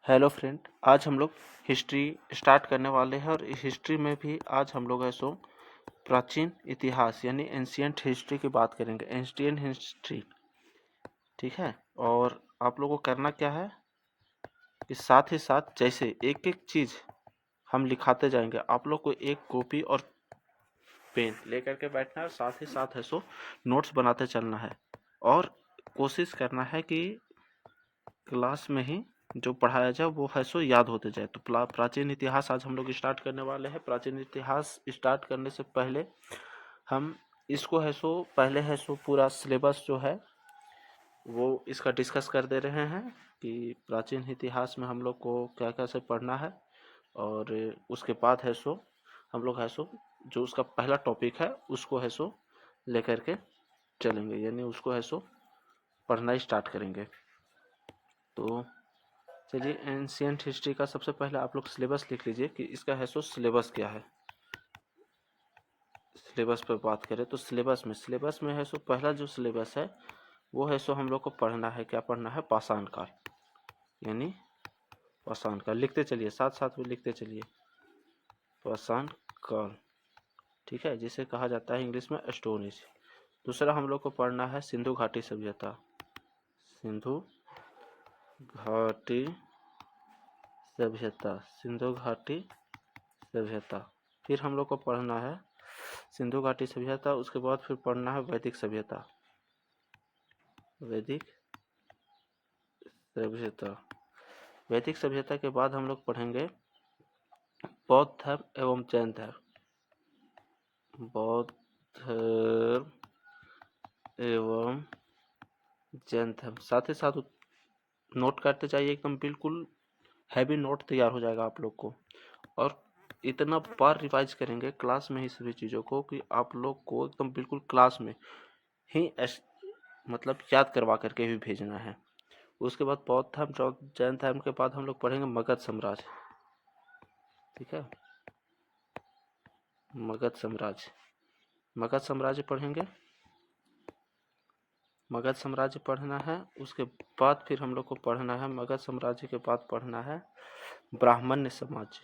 Hello friend, आज हम लोग हिस्ट्री स्टार्ट करने वाले हैं और इस हिस्ट्री में भी आज हम लोग ऐसो प्राचीन इतिहास यानी एंशियंट हिस्ट्री की बात करेंगे। एंशियंट हिस्ट्री, ठीक है। और आप लोगों को करना क्या है कि साथ ही साथ जैसे एक एक चीज़ हम लिखाते जाएंगे, आप लोग को एक कॉपी और पेन लेकर के बैठना है, साथ ही साथ ऐसो नोट्स बनाते चलना है और कोशिश करना है कि क्लास में ही जो पढ़ाया जाए वो है सो याद होते जाए। तो प्राचीन इतिहास आज हम लोग स्टार्ट करने वाले हैं। प्राचीन इतिहास स्टार्ट करने से पहले हम इसको है सो पहले है सो पूरा सिलेबस जो है वो इसका डिस्कस कर दे रहे हैं कि प्राचीन इतिहास में हम लोग को क्या क्या से पढ़ना है। और उसके बाद है सो हम लोग है सो जो उसका पहला टॉपिक है उसको है सो लेकर के चलेंगे, यानी उसको है सो पढ़ना स्टार्ट करेंगे। तो चलिए, एंशियंट हिस्ट्री का सबसे पहले आप लोग सिलेबस लिख लीजिए कि इसका है सो सिलेबस क्या है। सिलेबस पर बात करें तो सिलेबस में है सो पहला जो सिलेबस है वो है सो हम लोग को पढ़ना है, क्या पढ़ना है, पाषाण काल। यानी पाषाण काल लिखते चलिए, साथ साथ में लिखते चलिए, पाषाण काल, ठीक है, जिसे कहा जाता है इंग्लिश में स्टोन एज। दूसरा हम लोग को पढ़ना है सिंधु घाटी सभ्यता, सिंधु घाटी सभ्यता, सिंधु घाटी सभ्यता। फिर हम लोग को पढ़ना है सिंधु घाटी सभ्यता, उसके बाद फिर पढ़ना है वैदिक सभ्यता, वैदिक सभ्यता। वैदिक सभ्यता के बाद हम लोग पढ़ेंगे बौद्ध धर्म एवं जैन धर्म, बौद्ध धर्म एवं जैन धर्म। साथ ही साथ नोट करते जाइए, एकदम बिल्कुल हैवी नोट तैयार हो जाएगा आप लोग को। और इतना बार रिवाइज करेंगे क्लास में ही सभी चीज़ों को कि आप लोग को एकदम बिल्कुल क्लास में ही मतलब याद करवा करके भी भेजना है। उसके बाद बौद्ध धर्म जैन धर्म के बाद हम लोग पढ़ेंगे मगध साम्राज्य, ठीक है, मगध साम्राज्य। मगध साम्राज्य पढ़ेंगे, मगध साम्राज्य पढ़ना है। उसके बाद फिर हम लोग को पढ़ना है, मगध साम्राज्य के बाद पढ़ना है ब्राह्मण्य समाज,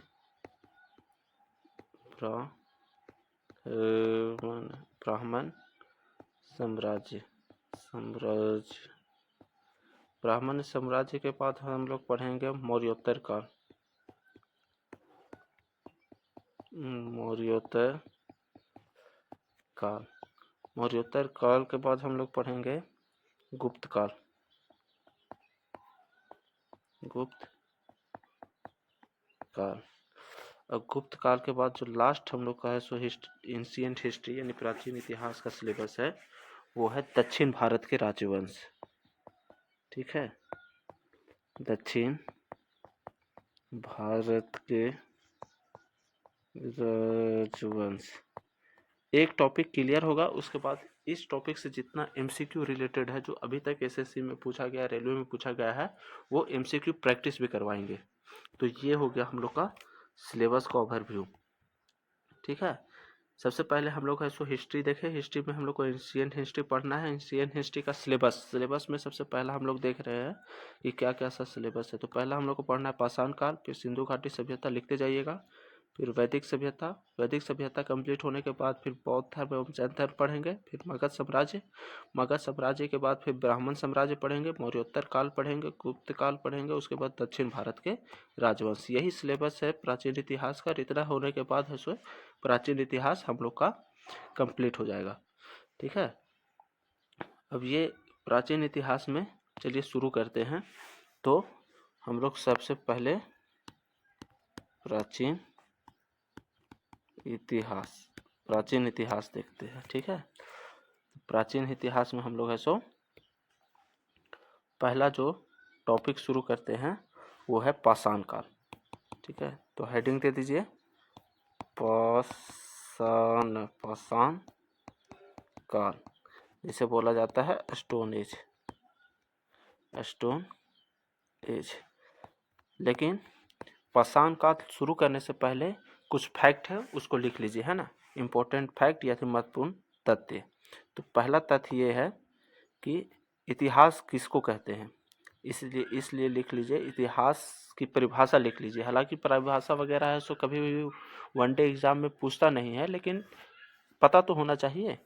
ब्राह्मण साम्राज्य, ब्राह्मण्य साम्राज्य के बाद हम लोग पढ़ेंगे मौर्योत्तर काल, मौर्योत्तर काल। मौर्योत्तर काल के बाद हम लोग पढ़ेंगे गुप्त काल, गुप्त काल। और गुप्त काल के बाद जो लास्ट हम लोग का है सो एंशियंट हिस्ट्री यानी प्राचीन इतिहास का सिलेबस है वो है दक्षिण भारत के राजवंश, ठीक है, दक्षिण भारत के राजवंश। एक टॉपिक क्लियर होगा, उसके बाद इस टॉपिक से जितना एमसीक्यू रिलेटेड है जो अभी तक एसएससी में पूछा गया, रेलवे में पूछा गया है, वो एमसीक्यू प्रैक्टिस भी करवाएंगे। तो ये हो गया हम लोग का सिलेबस का ओवरव्यू, ठीक है। सबसे पहले हम लोग है सो हिस्ट्री देखें। हिस्ट्री में हम लोग को एंशियंट हिस्ट्री पढ़ना है। एंशियंट हिस्ट्री का सिलेबस में सबसे पहला हम लोग देख रहे हैं कि क्या क्या सा सिलेबस है। तो पहला हम लोग को पढ़ना है पाषाण काल, फिर सिंधु घाटी सभ्यता लिखते जाइएगा, फिर वैदिक सभ्यता। वैदिक सभ्यता कंप्लीट होने के बाद फिर बौद्ध धर्म एवं जैन धर्म पढ़ेंगे, फिर मगध साम्राज्य। मगध साम्राज्य के बाद फिर ब्राह्मण साम्राज्य पढ़ेंगे, मौर्योत्तर काल पढ़ेंगे, गुप्त काल पढ़ेंगे, उसके बाद दक्षिण भारत के राजवंश। यही सिलेबस है प्राचीन इतिहास का। इतना होने के बाद है सो प्राचीन इतिहास हम लोग का कंप्लीट हो जाएगा, ठीक है। अब ये प्राचीन इतिहास में चलिए शुरू करते हैं। तो हम लोग सबसे पहले प्राचीन इतिहास देखते हैं, ठीक है। प्राचीन इतिहास में हम लोग है सो पहला जो टॉपिक शुरू करते हैं वो है पाषाण काल, ठीक है। तो हेडिंग दे दीजिए पाषाण काल, जिसे बोला जाता है स्टोन एज, स्टोन एज। लेकिन पाषाण काल शुरू करने से पहले कुछ फैक्ट है उसको लिख लीजिए, है ना, इम्पोर्टेंट फैक्ट या फिर महत्वपूर्ण तथ्य। तो पहला तथ्य ये है कि इतिहास किसको कहते हैं। इसलिए इसलिए लिख लीजिए, इतिहास की परिभाषा लिख लीजिए। हालांकि परिभाषा वगैरह है सो कभी भी वनडे एग्जाम में पूछता नहीं है, लेकिन पता तो होना चाहिए।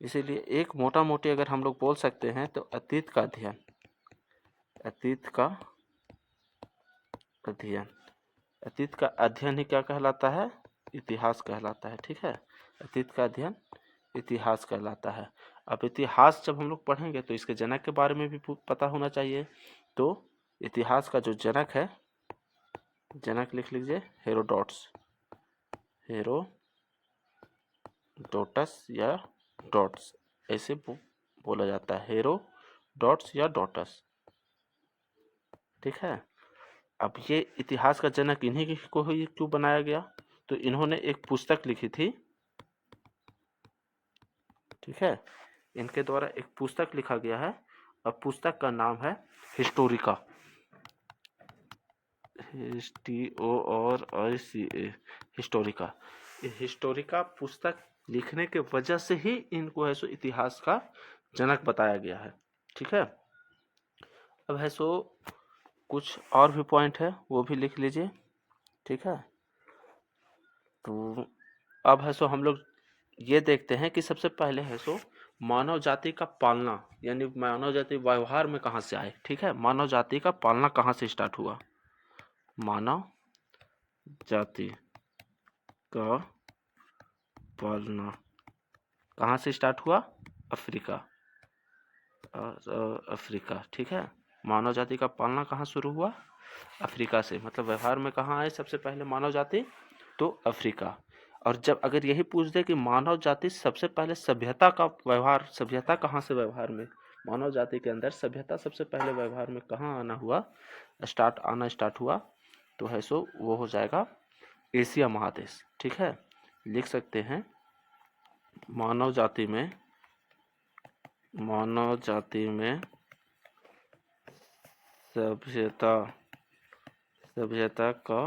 इसीलिए एक मोटा मोटी अगर हम लोग बोल सकते हैं तो अतीत का अध्ययन, अतीत का अध्ययन, अतीत का अध्ययन ही क्या कहलाता है? इतिहास कहलाता है। ठीक है, अतीत का अध्ययन इतिहास कहलाता है। अब इतिहास जब हम लोग पढ़ेंगे तो इसके जनक के बारे में भी पता होना चाहिए। तो इतिहास का जो जनक है, जनक लिख लीजिए हेरोडोटस, हेरोडोटस या डॉट्स, ऐसे बोला जाता है, हेरोडोटस या डॉटस। ठीक है, अब ये इतिहास का जनक इन्हीं को ही क्यों बनाया गया? तो इन्होंने एक पुस्तक लिखी थी। ठीक है, इनके द्वारा एक पुस्तक लिखा गया है। अब पुस्तक का नाम है हिस्टोरिका, HTORICA, हिस्टोरिका। हिस्टोरिका पुस्तक लिखने के वजह से ही इनको है सो इतिहास का जनक बताया गया है। ठीक है, अब है सो कुछ और भी पॉइंट है, वो भी लिख लीजिए। ठीक है, तो अब है सो हम लोग ये देखते हैं कि सबसे पहले है सो मानव जाति का पालना, यानी मानव जाति व्यवहार में कहाँ से आए। ठीक है, मानव जाति का पालना कहाँ से स्टार्ट हुआ? मानव जाति का पालना कहाँ से स्टार्ट हुआ? Africa, Africa. ठीक है, मानव जाति का पालना कहाँ शुरू हुआ? अफ्रीका से। मतलब व्यवहार में कहाँ आए सबसे पहले मानव जाति? तो अफ्रीका। और जब अगर यही पूछ दे कि मानव जाति सबसे पहले सभ्यता का व्यवहार, सभ्यता कहाँ से व्यवहार में, मानव जाति के अंदर सभ्यता सबसे पहले व्यवहार में कहाँ आना हुआ, स्टार्ट हुआ, तो है सो वो हो जाएगा एशिया महादेश। ठीक है, लिख सकते हैं मानव जाति में सभ्यता का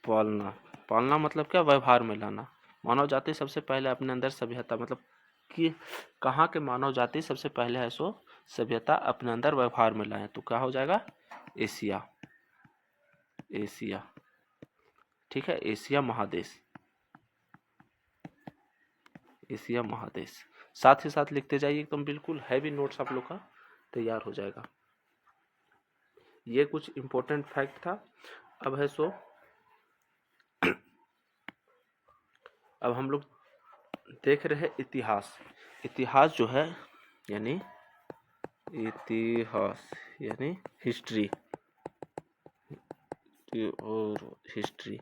पालना, पालना मतलब क्या? व्यवहार में लाना। मानव जाति सबसे पहले अपने अंदर सभ्यता, मतलब कि कहाँ के मानव जाति सबसे पहले है सो सभ्यता अपने अंदर व्यवहार में लाए, तो क्या हो जाएगा? Asia, Asia. ठीक है, एशिया महादेश, एशिया महादेश। साथ ही साथ लिखते जाइए, एकदम बिल्कुल हैवी नोट्स आप लोग का तैयार हो जाएगा। ये कुछ इंपॉर्टेंट फैक्ट था। अब है सो अब हम लोग देख रहे हैं इतिहास। इतिहास जो है यानी इतिहास यानी हिस्ट्री और हिस्ट्री,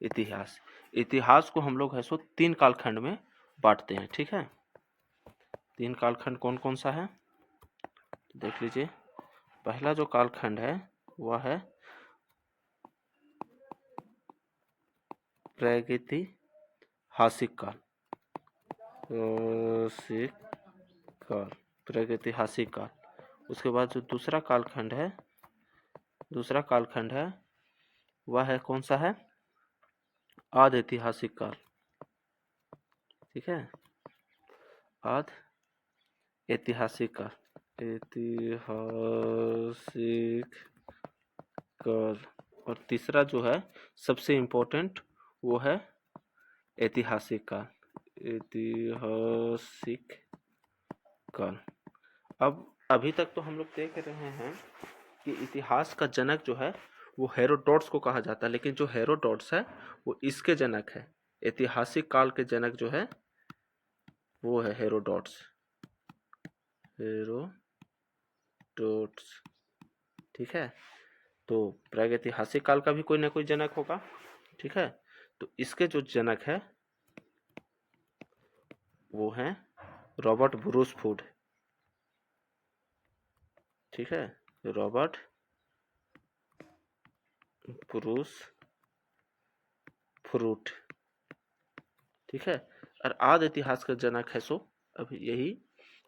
इतिहास। इतिहास को हम लोग है सो 3 कालखंड में बांटते हैं। ठीक है, 3 कालखंड कौन कौन सा है देख लीजिए। पहला जो कालखंड है वह है प्रागैतिहासिक काल, प्रागैतिहासिक काल। उसके बाद जो दूसरा कालखंड है वह है कौन सा है? आद ऐतिहासिक काल। ठीक है, आद ऐतिहासिक काल, ऐतिहासिक काल। और तीसरा जो है सबसे इम्पोर्टेंट वो है ऐतिहासिक काल, ऐतिहासिक काल। अब अभी तक तो हम लोग देख रहे हैं कि इतिहास का जनक जो है वो हेरोडोटस को कहा जाता है, लेकिन जो हेरोडोटस है वो इसके जनक है। ऐतिहासिक काल के जनक जो है वो है हेरोडोटस, हेरोडोटस। ठीक है, तो प्रागैतिहासिक काल का भी कोई ना कोई जनक होगा। ठीक है, तो इसके जो जनक है वो हैं रॉबर्ट ब्रूस फूड। ठीक है, रॉबर्ट ब्रूस फ्रूट। ठीक है, और आद इतिहास का जनक है सो अभी यही,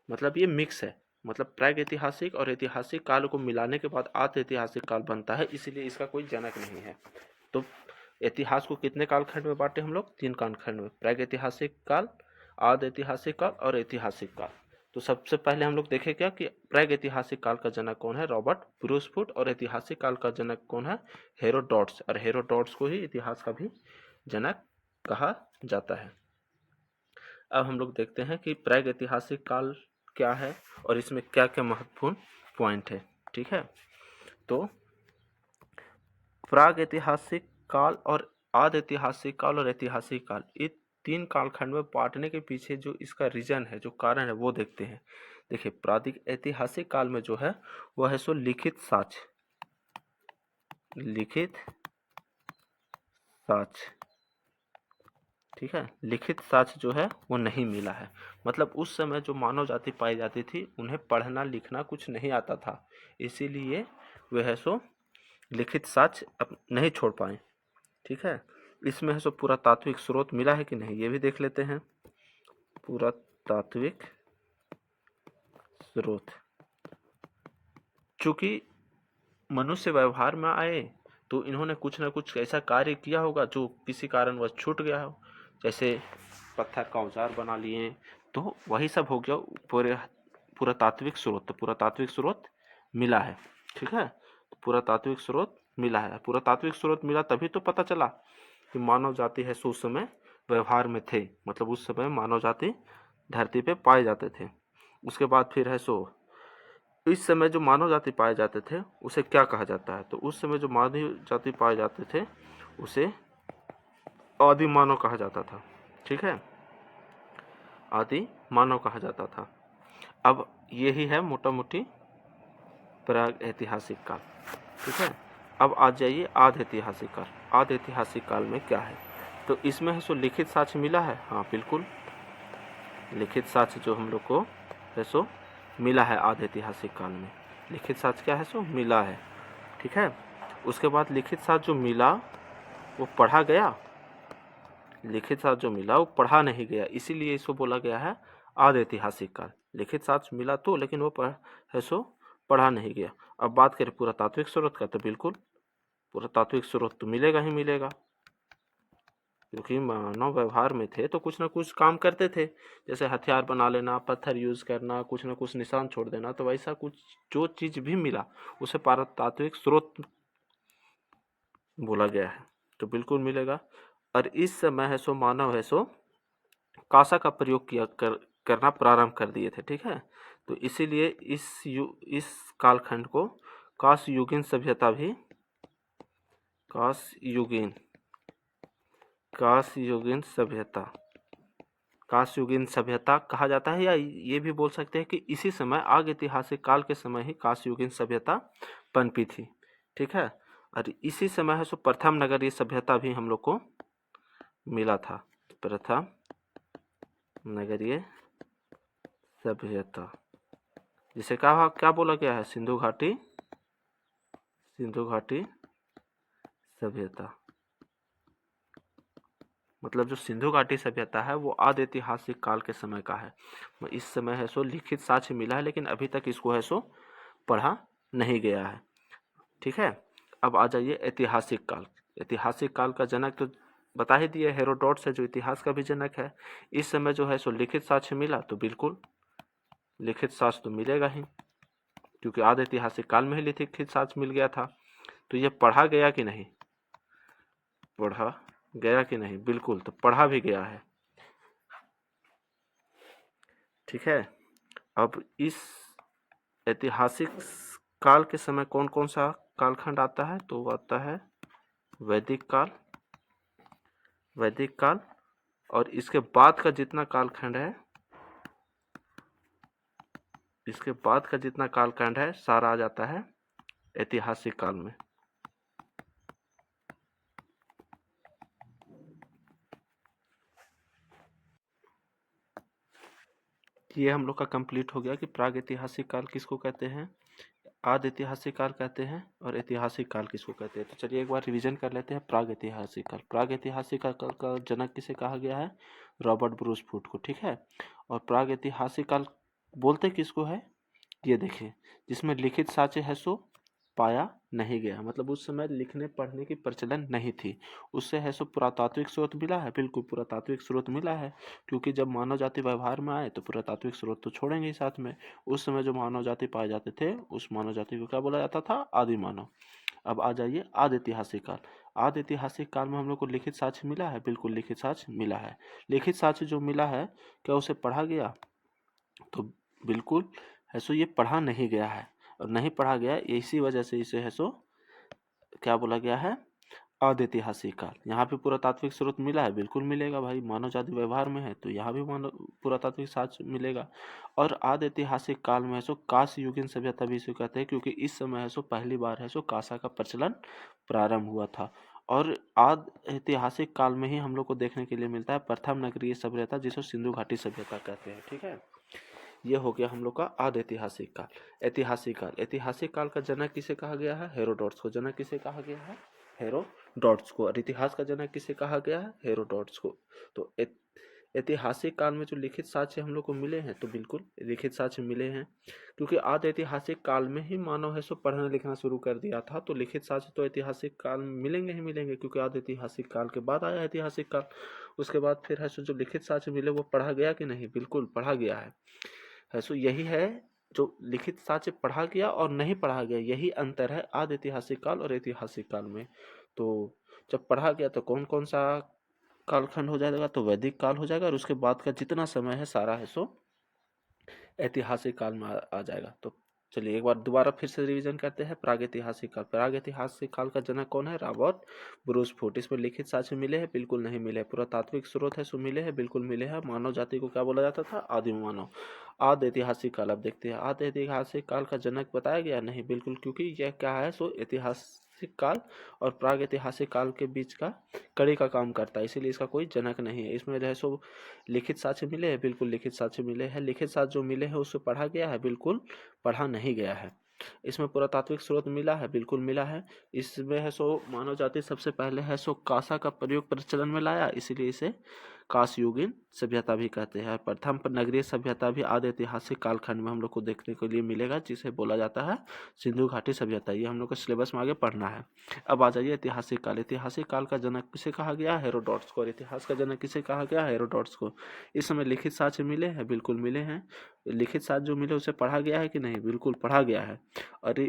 मतलब ये मिक्स है, मतलब प्राग ऐतिहासिक और ऐतिहासिक काल को मिलाने के बाद आद ऐतिहासिक काल बनता है, इसीलिए इसका कोई जनक नहीं है। तो इतिहास को कितने कालखंड में बांटे हम लोग? 3 कालखंड में, प्राग ऐतिहासिक काल, आद ऐतिहासिक काल और ऐतिहासिक काल। तो सबसे पहले हम लोग देखें क्या कि प्रागैतिहासिक काल का जनक कौन है, रॉबर्ट ब्रूसफुट, और ऐतिहासिक काल का जनक कौन है, हेरोडोटस, और हेरोडोटस को ही इतिहास का भी जनक कहा जाता है। अब हम लोग देखते हैं कि प्रागैतिहासिक काल क्या है और इसमें क्या क्या महत्वपूर्ण पॉइंट है। ठीक है, तो प्रागैतिहासिक काल और आद ऐतिहासिक काल और ऐतिहासिक काल, ये तीन कालखंड में बांटने के पीछे जो इसका रीजन है, जो कारण है, वो देखते हैं। देखिए, प्रादिक ऐतिहासिक काल में जो है वह है सो लिखित साक्ष्य, लिखित साक्ष्य, ठीक है, लिखित साक्ष्य जो है वो नहीं मिला है। मतलब उस समय जो मानव जाति पाई जाती थी उन्हें पढ़ना लिखना कुछ नहीं आता था, इसीलिए वे है सो लिखित साक्ष्य अब नहीं छोड़ पाए। ठीक है, इसमें है सो पुरातात्विक स्रोत मिला है कि नहीं, ये भी देख लेते हैं। पुरातात्विक स्रोत, चूंकि मनुष्य व्यवहार में आए तो इन्होंने कुछ ना कुछ ऐसा कार्य किया होगा जो किसी कारणवश छूट गया हो, जैसे पत्थर का औजार बना लिए, तो वही सब हो गया पुरातात्विक स्रोत। तो पुरातात्विक स्रोत मिला है। ठीक है, तो पुरातात्विक स्रोत मिला है। पुरातात्विक स्रोत मिला तभी तो पता चला कि मानव जाति है सो उस समय व्यवहार में थे, मतलब उस समय मानव जाति धरती पे पाए जाते थे। उसके बाद फिर है सो इस समय जो मानव जाति पाए जाते थे उसे क्या कहा जाता है, तो उस समय जो मानव जाति पाए जाते थे उसे आदि मानव कहा जाता था। ठीक है, आदि मानव कहा जाता था। अब यही है मोटा मोटी प्राग ऐतिहासिक काल। ठीक है, अब आ जाइए आद ऐतिहासिक काल। आद ऐतिहासिक काल में क्या है, तो इसमें है सो लिखित साक्ष्य मिला है। हाँ बिल्कुल, लिखित साक्ष्य जो हम लोग को है सो मिला है आद ऐतिहासिक काल में। लिखित साक्ष्य क्या है सो मिला है। ठीक है, उसके बाद लिखित साक्ष्य जो मिला वो पढ़ा गया, लिखित साक्ष्य जो मिला वो पढ़ा नहीं गया, इसीलिए इसको बोला गया है आद ऐतिहासिक काल। लिखित साक्ष्य मिला तो, लेकिन वो है सो पढ़ा नहीं गया। अब बात करें पुरातात्विक स्रोत का, तो बिल्कुल पुरातात्विक स्रोत तो मिलेगा ही मिलेगा, क्योंकि मानव व्यवहार में थे तो कुछ ना कुछ काम करते थे, जैसे हथियार बना लेना, पत्थर यूज करना, कुछ ना कुछ निशान छोड़ देना। तो वैसा कुछ जो चीज भी मिला उसे पुरातात्विक स्रोत बोला गया है, तो बिल्कुल मिलेगा। और इस समय है सो मानव है सो कांसा का प्रयोग करना प्रारंभ कर दिए थे। ठीक है, तो इसीलिए इस कालखंड को कांस्ययुगीन सभ्यता भी कांस्ययुगीन सभ्यता कहा जाता है, या ये भी बोल सकते हैं कि इसी समय आग ऐतिहासिक काल के समय ही कांस्ययुगीन सभ्यता पनपी थी। ठीक है, और इसी समय है सो प्रथम नगरीय सभ्यता भी हम लोग को मिला था। प्रथम नगरीय सभ्यता जिसे क्या बोला गया है, सिंधु घाटी सभ्यता। मतलब जो सिंधु घाटी सभ्यता है वो आद ऐतिहासिक काल के समय का है। इस समय है सो लिखित साक्ष्य मिला है, लेकिन अभी तक इसको है सो पढ़ा नहीं गया है। ठीक है, अब आ जाइए ऐतिहासिक काल। ऐतिहासिक काल का जनक तो बता ही दिया, हेरोडोटस है जो इतिहास का भी जनक है। इस समय जो है सो लिखित साक्ष्य मिला, तो बिल्कुल लिखित साक्ष्य तो मिलेगा ही, क्योंकि आद ऐतिहासिक काल में ही लिखित साक्ष्य मिल गया था। तो ये पढ़ा गया कि नहीं, पढ़ा गया कि नहीं, बिल्कुल, तो पढ़ा भी गया है। ठीक है, अब इस ऐतिहासिक काल के समय कौन कौन सा कालखंड आता है, तो आता है वैदिक काल, और इसके बाद का जितना कालखंड है, इसके बाद का जितना कालखंड है सारा आ जाता है ऐतिहासिक काल में। ये हम लोग का कंप्लीट हो गया कि प्राग ऐतिहासिक काल किसको कहते हैं, आद ऐतिहासिक काल कहते हैं, और ऐतिहासिक काल किसको कहते हैं। तो चलिए एक बार रिवीजन कर लेते हैं। प्राग ऐतिहासिक काल, प्राग ऐतिहासिक काल का जनक किसे कहा गया है, रॉबर्ट ब्रूसफुट को। ठीक है, और प्राग ऐतिहासिक काल बोलते किसको है, ये देखिए, जिसमें लिखित साक्ष्य है सो पाया नहीं गया, मतलब उस समय लिखने पढ़ने की प्रचलन नहीं थी। उससे है सो पुरातात्विक स्रोत मिला है, बिल्कुल पुरातात्विक स्रोत मिला है, क्योंकि जब मानव जाति व्यवहार में आए तो पुरातात्विक स्रोत तो छोड़ेंगे ही साथ में। उस समय जो मानव जाति पाए जाते थे उस मानव जाति को क्या बोला जाता था? आदि मानव। अब आ जाइए आदि ऐतिहासिक काल। आदि ऐतिहासिक काल में हम लोग को लिखित साक्ष्य मिला है, बिल्कुल लिखित साक्ष्य मिला है। लिखित साक्ष्य जो मिला है क्या उसे पढ़ा गया? तो बिल्कुल है सो ये पढ़ा नहीं गया है, और नहीं पढ़ा गया इसी वजह से इसे है सो क्या बोला गया है? आदि ऐतिहासिक काल। यहाँ पे पुरातात्विक स्रोत मिला है, बिल्कुल मिलेगा भाई, मानव जाति व्यवहार में है तो यहाँ भी मानव पुरातात्विक साक्ष्य मिलेगा। और आदि ऐतिहासिक काल में है सो कांस्य युगीन सभ्यता भी इसे कहते हैं, क्योंकि इस समय है सो पहली बार है सो कांसा का प्रचलन प्रारंभ हुआ था। और आदि ऐतिहासिक काल में ही हम लोग को देखने के लिए मिलता है प्रथम नगरीय सभ्यता, जिसे सिंधु घाटी सभ्यता कहते हैं। ठीक है, ये हो गया हम लोग का आदि ऐतिहासिक काल। ऐतिहासिक काल, ऐतिहासिक काल का जनक किसे कहा गया है? हेरोडोटस को। जनक किसे कहा गया है? हेरोडोटस को। और इतिहास का जनक किसे कहा गया है? हेरोडोटस को। तो ऐतिहासिक काल में जो लिखित साक्ष्य हम लोग को मिले हैं, तो बिल्कुल लिखित साक्ष्य मिले हैं, क्योंकि आदि ऐतिहासिक काल में ही मानव है सो पढ़ना लिखना शुरू कर दिया था, तो लिखित साक्ष्य तो ऐतिहासिक काल में मिलेंगे ही मिलेंगे, क्योंकि आदि ऐतिहासिक काल के बाद आया ऐतिहासिक काल। उसके बाद फिर है सो जो लिखित साक्ष्य मिले वो पढ़ा गया कि नहीं? बिल्कुल पढ़ा गया है सो यही है जो लिखित साक्ष्य पढ़ा गया और नहीं पढ़ा गया, यही अंतर है आदि ऐतिहासिक काल और ऐतिहासिक काल में। तो जब पढ़ा गया तो कौन कौन सा कालखंड हो जाएगा? तो वैदिक काल हो जाएगा, और उसके बाद का जितना समय है सारा है सो ऐतिहासिक काल में आ जाएगा। तो चलिए एक बार दोबारा फिर से रिवीजन करते हैं। प्रागैतिहासिक काल। प्रागैतिहासिक काल का जनक कौन है? Robert Bruce foot. इसमें लिखित साक्ष्य मिले हैं? बिल्कुल नहीं मिले। पुरातात्विक स्रोत है सो मिले हैं? बिल्कुल मिले हैं। मानव जाति को क्या बोला जाता था? आदिम मानव। आदि ऐतिहासिक काल। अब देखते हैं आदि ऐतिहासिक काल का जनक बताया गया? नहीं, बिल्कुल, क्योंकि यह क्या है सो ऐतिहासिक काल और प्राग ऐतिहासिक काल के बीच का कड़ी का काम करता है, इसीलिए इसका कोई जनक नहीं है। इसमें जो है सो लिखित साक्ष्य मिले हैं? बिल्कुल लिखित साक्ष्य मिले हैं। लिखित साक्ष्य जो मिले हैं उससे पढ़ा गया है? बिल्कुल पढ़ा नहीं गया है। इसमें पुरातात्विक स्रोत मिला है? बिल्कुल मिला है। इसमें है सो मानव जाति सबसे पहले है सो कांसा का प्रयोग प्रचलन में लाया, इसीलिए इसे कांस्ययुगीन सभ्यता भी कहते हैं। प्रथम नगरीय सभ्यता भी आदि ऐतिहासिक कालखंड में हम लोग को देखने के लिए मिलेगा, जिसे बोला जाता है सिंधु घाटी सभ्यता। ये हम लोग को सिलेबस में आगे पढ़ना है। अब आ जाइए ऐतिहासिक काल। ऐतिहासिक काल का जनक किसे कहा गया? हेरोडोटस को। और इतिहास का जनक किसे कहा गया? हेरोडोटस को। इस समय लिखित साक्ष्य मिले हैं? बिल्कुल मिले हैं। लिखित साक्ष्य जो मिले उसे पढ़ा गया है कि नहीं? बिल्कुल पढ़ा गया है। और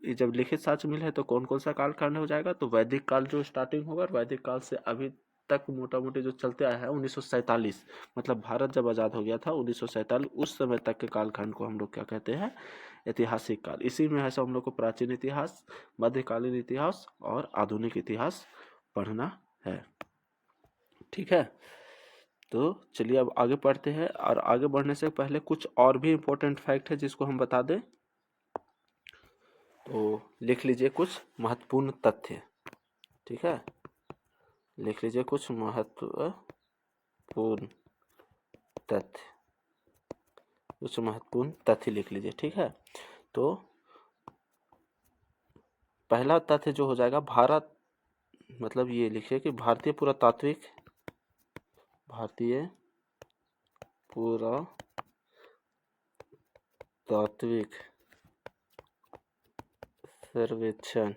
जब लिखित साक्ष्य मिले हैं तो कौन कौन सा कालखंड हो जाएगा? तो वैदिक काल जो स्टार्टिंग होगा, और वैदिक काल से अभी तक मोटा मोटी जो चलते आया है 1947, मतलब भारत जब आज़ाद हो गया था 1947, उस समय तक के कालखंड को हम लोग क्या कहते हैं? ऐतिहासिक काल। इसी में है सब हम लोग को प्राचीन इतिहास, मध्यकालीन इतिहास और आधुनिक इतिहास पढ़ना है। ठीक है, तो चलिए अब आगे पढ़ते हैं। और आगे बढ़ने से पहले कुछ और भी इम्पोर्टेंट फैक्ट है जिसको हम बता दें, तो लिख लीजिए कुछ महत्वपूर्ण तथ्य। ठीक है, लिख लीजिए कुछ महत्वपूर्ण तथ्य, कुछ महत्वपूर्ण तथ्य लिख लीजिए। ठीक है, तो पहला तथ्य जो हो जाएगा भारत, मतलब ये लिखिए कि भारतीय पुरातात्विक सर्वेक्षण,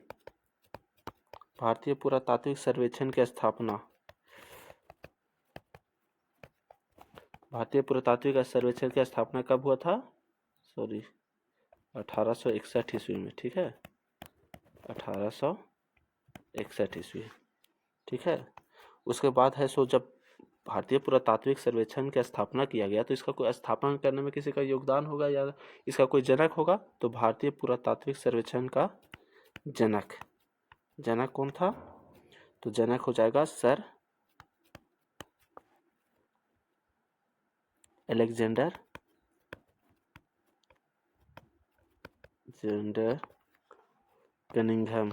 भारतीय पुरातात्विक सर्वेक्षण की स्थापना, भारतीय पुरातात्विक सर्वेक्षण की स्थापना कब हुआ था? 1861 ईस्वी में। ठीक है, 1861 ईस्वी। ठीक है, उसके बाद है सो जब भारतीय पुरातात्विक सर्वेक्षण की स्थापना किया गया, तो इसका कोई स्थापना करने में किसी का योगदान होगा या इसका कोई जनक होगा? तो भारतीय पुरातात्विक सर्वेक्षण का जनक कौन था? तो जनक हो जाएगा sir Alexander Cunningham.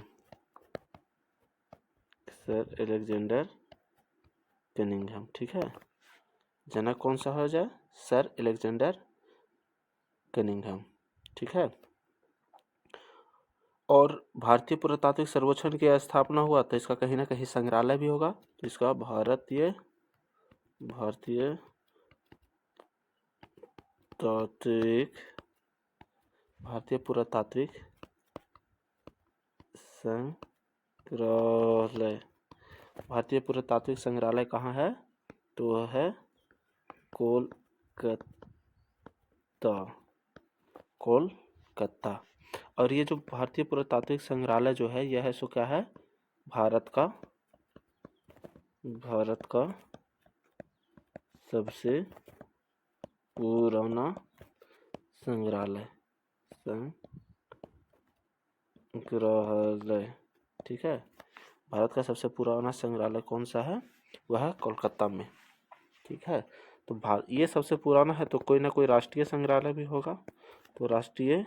Sir Alexander Cunningham. ठीक है, जनक कौन सा हो जाए? Sir Alexander Cunningham. ठीक है, और भारतीय पुरातात्विक सर्वेक्षण की स्थापना हुआ तो इसका कहीं ना कहीं संग्रहालय भी होगा, तो इसका भारतीय पुरातात्विक संग्रहालय। भारतीय पुरातात्विक संग्रहालय कहाँ है? तो वह है कोलकाता। और ये जो भारतीय पुरातात्विक संग्रहालय जो है यह है सो क्या है? भारत का सबसे पुराना संग्रहालय। ठीक है, भारत का सबसे पुराना संग्रहालय कौन सा है? वह है कोलकाता में। ठीक है, तो ये सबसे पुराना है तो कोई ना कोई राष्ट्रीय संग्रहालय भी होगा। तो राष्ट्रीय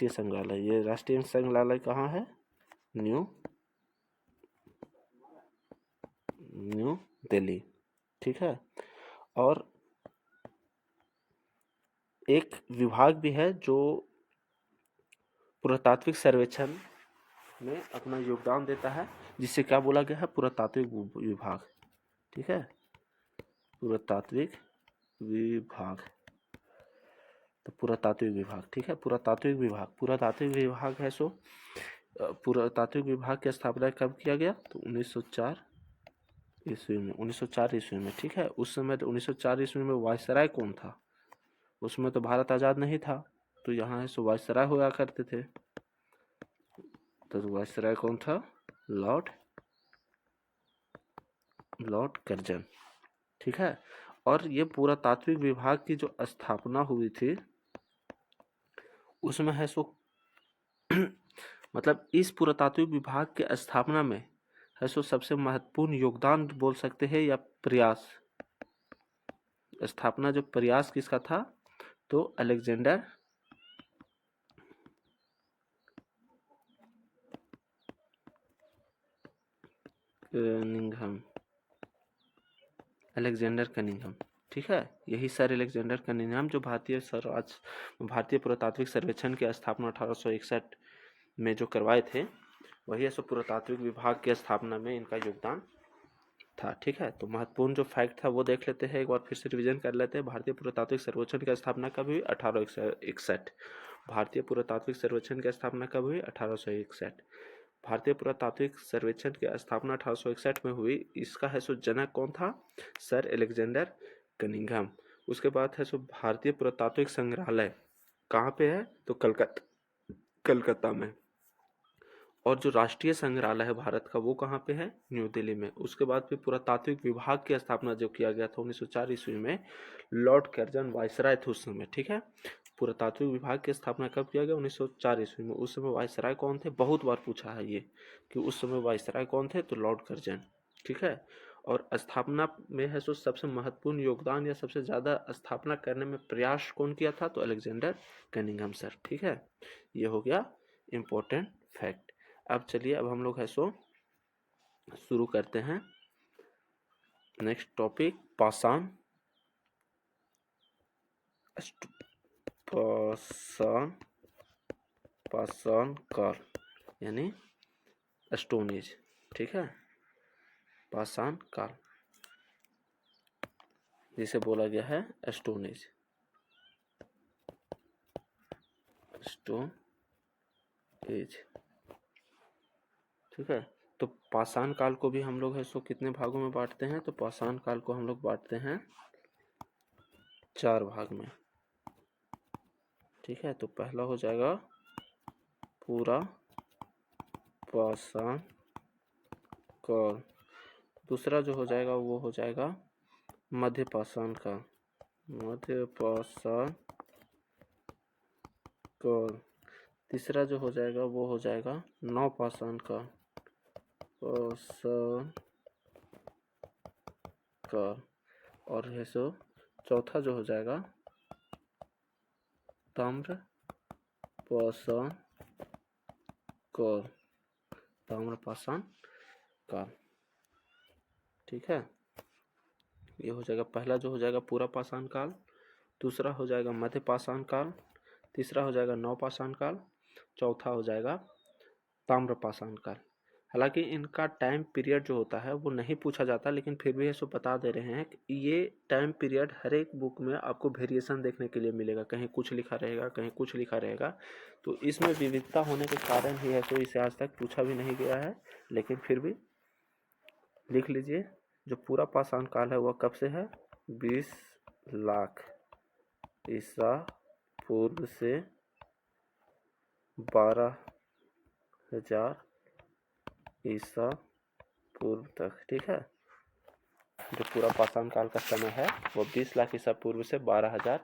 संग्रहालय, ये राष्ट्रीय संग्रहालय कहाँ है? न्यू दिल्ली। ठीक है, और एक विभाग भी है जो पुरातात्विक सर्वेक्षण में अपना योगदान देता है, जिसे क्या बोला गया है? पुरातात्विक विभाग। ठीक है, पुरातात्विक विभाग। तो पुरातात्विक विभाग, ठीक है, पुरातात्विक विभाग है सो पुरातात्विक विभाग की स्थापना कब किया गया? तो 1904 ईस्वी में। ठीक है, उस समय 1904 ईस्वी में वायसराय कौन था? उसमें तो भारत आजाद नहीं था, तो यहाँ है सो वायसराय हुआ करते थे। तो वायसराय कौन था? Lord Curzon. ठीक है, और ये पुरातात्विक विभाग की जो स्थापना हुई थी उसमें है सो मतलब इस पुरातात्विक विभाग के स्थापना में है सो सबसे महत्वपूर्ण योगदान बोल सकते हैं या प्रयास, स्थापना जो प्रयास किसका था? तो अलेक्जेंडर कनिंघम। ठीक है, यही सर अलेक्जेंडर कनिंघम जो भारतीय पुरातात्विक सर्वेक्षण की स्थापना 1861 में जो करवाए थे, वही सो पुरातात्विक विभाग की स्थापना में इनका योगदान था। ठीक है, तो महत्वपूर्ण जो फैक्ट था वो देख लेते हैं, एक बार फिर से रिवीजन कर लेते हैं। भारतीय पुरातात्विक सर्वेक्षण की स्थापना कब हुई? 1861। भारतीय पुरातात्विक सर्वेक्षण की स्थापना कब हुई? 1861। भारतीय पुरातात्विक सर्वेक्षण की स्थापना 1861 में हुई। इसका है सो जनक कौन था? Sir Alexander Cunningham. उसके बाद है सो भारतीय पुरातात्विक संग्रहालय कहाँ पे है? तो कलकत्ता में। और जो राष्ट्रीय संग्रहालय है भारत का वो कहाँ पे है? न्यू दिल्ली में। उसके बाद फिर पुरातात्विक विभाग की स्थापना जो किया गया था 1904 ईस्वी में, लॉर्ड कर्जन वायसराय थे उस समय। ठीक है, पुरातात्विक विभाग की स्थापना कब किया गया? 1904 ईस्वी में। उस समय वायसराय कौन थे? बहुत बार पूछा है ये कि उस समय वायसराय कौन थे? तो लॉर्ड कर्जन। ठीक है, और स्थापना में है सो सबसे महत्वपूर्ण योगदान या सबसे ज्यादा स्थापना करने में प्रयास कौन किया था? तो अलेक्जेंडर कनिंघम सर। ठीक है, ये हो गया इंपॉर्टेंट फैक्ट। अब चलिए, अब हम लोग है सो शुरू करते हैं नेक्स्ट टॉपिक, पाषाण काल यानी स्टोन एज। ठीक है, पाषाण काल जिसे बोला गया है स्टोन एज, ठीक है। तो पाषाण काल को भी हम लोग है सो कितने भागों में बांटते हैं? तो पाषाण काल को हम लोग बांटते हैं 4 भाग में। ठीक है, तो पहला हो जाएगा पूरा पाषाण काल, दूसरा जो हो जाएगा वो हो जाएगा मध्य पाषाण काल, तीसरा जो हो जाएगा वो हो जाएगा नवपाषाण काल, और है सो चौथा जो हो जाएगा ताम्र पाषाण काल। ठीक है, ये हो जाएगा, पहला जो हो जाएगा पूरा पाषाण काल, दूसरा हो जाएगा मध्य पाषाण काल, तीसरा हो जाएगा नवपाषाण काल, चौथा हो जाएगा ताम्र पाषाण काल। हालांकि इनका टाइम पीरियड जो होता है वो नहीं पूछा जाता, लेकिन फिर भी इसको बता दे रहे हैं कि ये टाइम पीरियड हर एक बुक में आपको वेरिएशन देखने के लिए मिलेगा, कहीं कुछ लिखा रहेगा, कहीं कुछ लिखा रहेगा। तो इसमें विविधता होने के कारण ही है तो इसे आज तक पूछा भी नहीं गया है, लेकिन फिर भी लिख लीजिए। जो पूरा पाषाण काल है वह कब से है? 20 लाख ईसा पूर्व से 12,000 ईसा पूर्व तक। ठीक है, जो पूरा पाषाण काल का समय है वो 20 लाख ईसा पूर्व से 12,000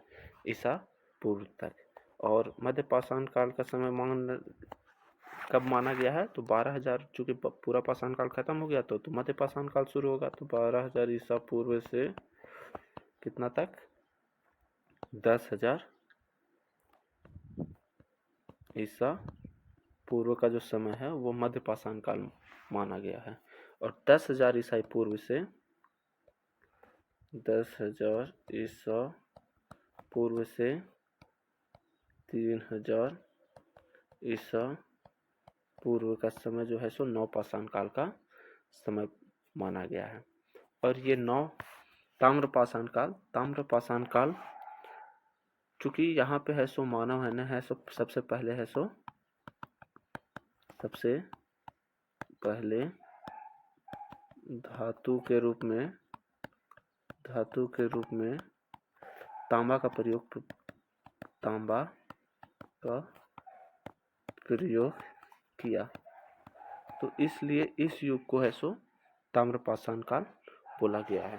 ईसा पूर्व तक। और मध्य पाषाण काल का समय कब माना गया है? तो 12,000, चूंकि पूरा पाषाण काल खत्म हो गया तो मध्य पाषाण काल शुरू होगा। तो 12,000 ईसा पूर्व से कितना तक? 10,000 ईसा पूर्व का जो समय है वो मध्य पाषाण काल माना गया है। और 10,000 ईसा पूर्व से 10,000 ईसा पूर्व से 3,000 ईसा पूर्व का समय जो है सो नव पाषाण काल का समय माना गया है। और ये ताम्र पाषाण काल चूंकि यहाँ पे है सो मानव है ना, है सो सबसे पहले धातु के रूप में तांबा का प्रयोग किया। तो इसलिए इस युग को है सो ताम्रपाषाण काल बोला गया है।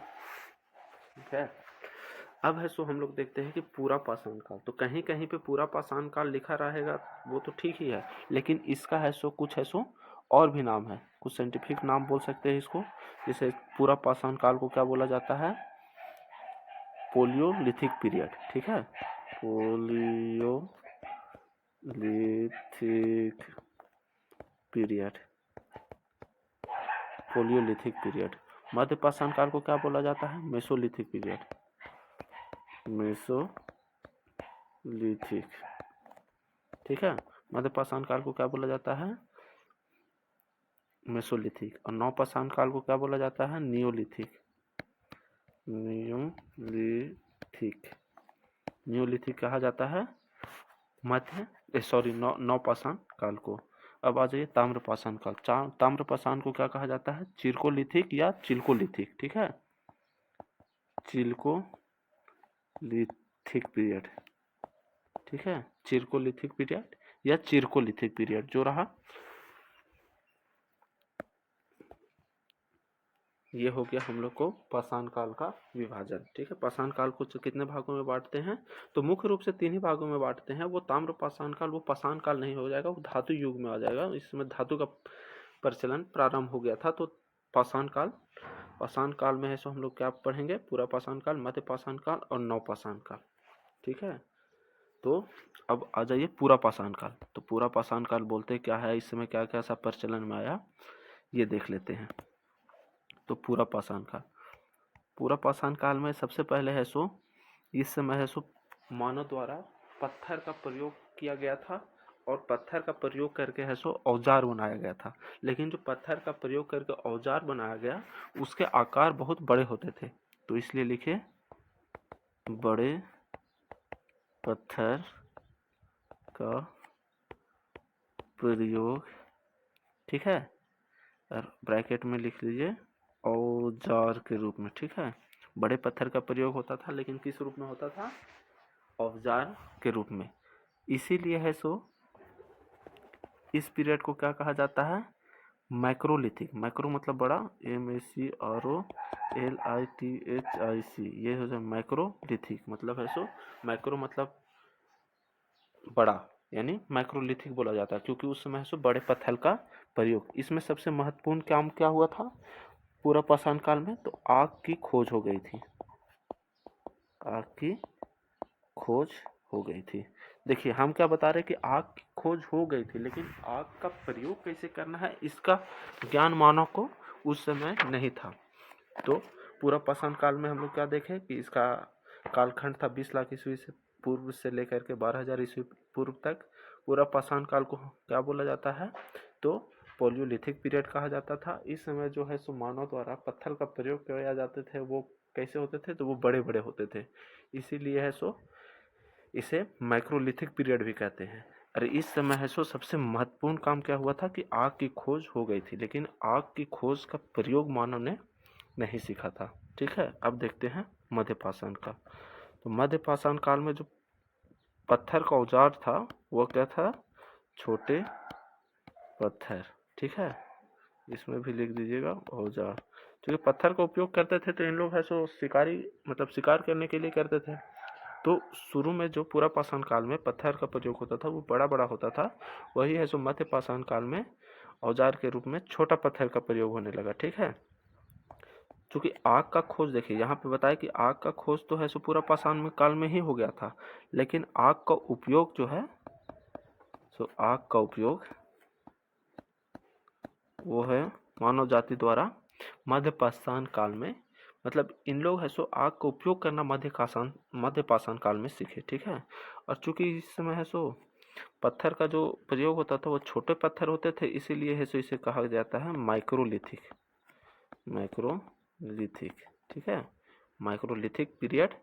ठीक है, अब है सो हम लोग देखते हैं कि पूरा पाषाण काल। तो कहीं कहीं पे पूरा पाषाण काल लिखा रहेगा वो तो ठीक ही है, लेकिन इसका है सो कुछ है सो और भी नाम है, कुछ साइंटिफिक नाम बोल सकते हैं इसको। जैसे पूरा पाषाण काल को क्या बोला जाता है? पोलियोलिथिक पीरियड। ठीक है, पोलियोलिथिक पीरियड। मध्य पाषाण काल को क्या बोला जाता है? Mesolithic period. ठीक है, मध्य पाषाण काल को क्या बोला जाता है? मेसोलिथिक। और नव पाषाण काल को क्या बोला जाता है? नियोलिथिक कहा जाता है नव पाषाण काल को। अब आ जाइए ताम्र पाषाण काल। ताम्र पाषाण को क्या कहा जाता है? चिरकोलिथिक या चिल्कोलिथिक। ठीक है, चिल्कोलिथिक पीरियड। ठीक है, चिरकोलिथिक पीरियड या चिरकोलिथिक पीरियड जो रहा। ये हो गया हम लोग को पाषाण काल का विभाजन। ठीक है, पाषाण काल को कितने भागों में बांटते हैं? तो मुख्य रूप से 3 ही भागों में बांटते हैं। वो ताम्र पाषाण काल, वो पाषाण काल नहीं हो जाएगा, वो धातु युग में आ जाएगा। इसमें धातु का प्रचलन प्रारंभ हो गया था। तो पाषाण काल में है सो हम लोग क्या पढ़ेंगे? पूरा पाषाण काल, मध्य पाषाण काल और नव पाषाण काल। ठीक है, तो अब आ जाइए पूरा पाषाण काल। तो पूरा पाषाण काल बोलते क्या है, इस समय क्या क्या सब प्रचलन में आया ये देख लेते हैं। तो पूरा पाषाण काल में सबसे पहले है सो इस समय है सो मानव द्वारा पत्थर का प्रयोग किया गया था, और पत्थर का प्रयोग करके है सो औजार बनाया गया था। लेकिन जो पत्थर का प्रयोग करके औजार बनाया गया उसके आकार बहुत बड़े होते थे, तो इसलिए लिखे बड़े पत्थर का प्रयोग। ठीक है, और ब्रैकेट में लिख लीजिए औजार के रूप में। ठीक है, बड़े पत्थर का प्रयोग होता था, लेकिन किस रूप में होता था? औजार के रूप में। इसीलिए है सो इस पीरियड को क्या कहा जाता है? मैक्रोलिथिक। मैक्रो मतलब बड़ा, MACROLITHIC, ये हो जाए मैक्रोलिथिक। मतलब है सो मैक्रो मतलब बड़ा, यानी मैक्रोलिथिक बोला जाता है, क्योंकि उस समय सो बड़े पत्थर का प्रयोग। इसमें सबसे महत्वपूर्ण काम क्या हुआ था पूरा पाषाण काल में? तो आग की खोज हो गई थी। आग की खोज हो गई थी। देखिए हम क्या बता रहे हैं कि आग की खोज हो गई थी, लेकिन आग का प्रयोग कैसे करना है इसका ज्ञान मानव को उस समय नहीं था। तो पूरा पाषाण काल में हम लोग क्या देखें कि इसका कालखंड था 20 लाख ईस्वी से पूर्व से लेकर के 12,000 ईस्वी पूर्व तक। पूरा पाषाण काल को क्या बोला जाता है? तो पोलियोलिथिक पीरियड कहा जाता था। इस समय जो है सो मानव द्वारा पत्थर का प्रयोग किया जाते थे, वो कैसे होते थे, तो वो बड़े बड़े होते थे, इसीलिए है सो इसे माइक्रोलिथिक पीरियड भी कहते हैं। अरे इस समय है सो सबसे महत्वपूर्ण काम क्या हुआ था कि आग की खोज हो गई थी, लेकिन आग की खोज का प्रयोग मानव ने नहीं सीखा था। ठीक है, अब देखते हैं मध्यपाषाण काल। तो मध्यपाषाण काल में जो पत्थर का औजार था वो क्या था, छोटे पत्थर। ठीक है, इसमें भी लिख दीजिएगा औजार। क्योंकि पत्थर का उपयोग करते थे तो इन लोग है सो शिकारी, मतलब शिकार करने के लिए करते थे। तो शुरू में जो पूरा पाषाण काल में पत्थर का प्रयोग होता था वो बड़ा बड़ा होता था, वही है सो मध्य पाषाण काल में औजार के रूप में छोटा पत्थर का प्रयोग होने लगा। ठीक है, क्योंकि आग का खोज देखिए यहाँ पे बताया कि आग का खोज तो है सो पूरा पाषाण में काल में ही हो गया था, लेकिन आग का उपयोग जो है सो आग का उपयोग वो है मानव जाति द्वारा मध्य पाषाण काल में, मतलब इन लोग है सो आग का उपयोग करना मध्य पाषाण काल में सीखे। ठीक है, और चूंकि इस समय है सो पत्थर का जो प्रयोग होता था वो छोटे पत्थर होते थे, इसीलिए है सो इसे कहा जाता है माइक्रोलिथिक। माइक्रोलिथिक, ठीक है, माइक्रोलिथिक पीरियड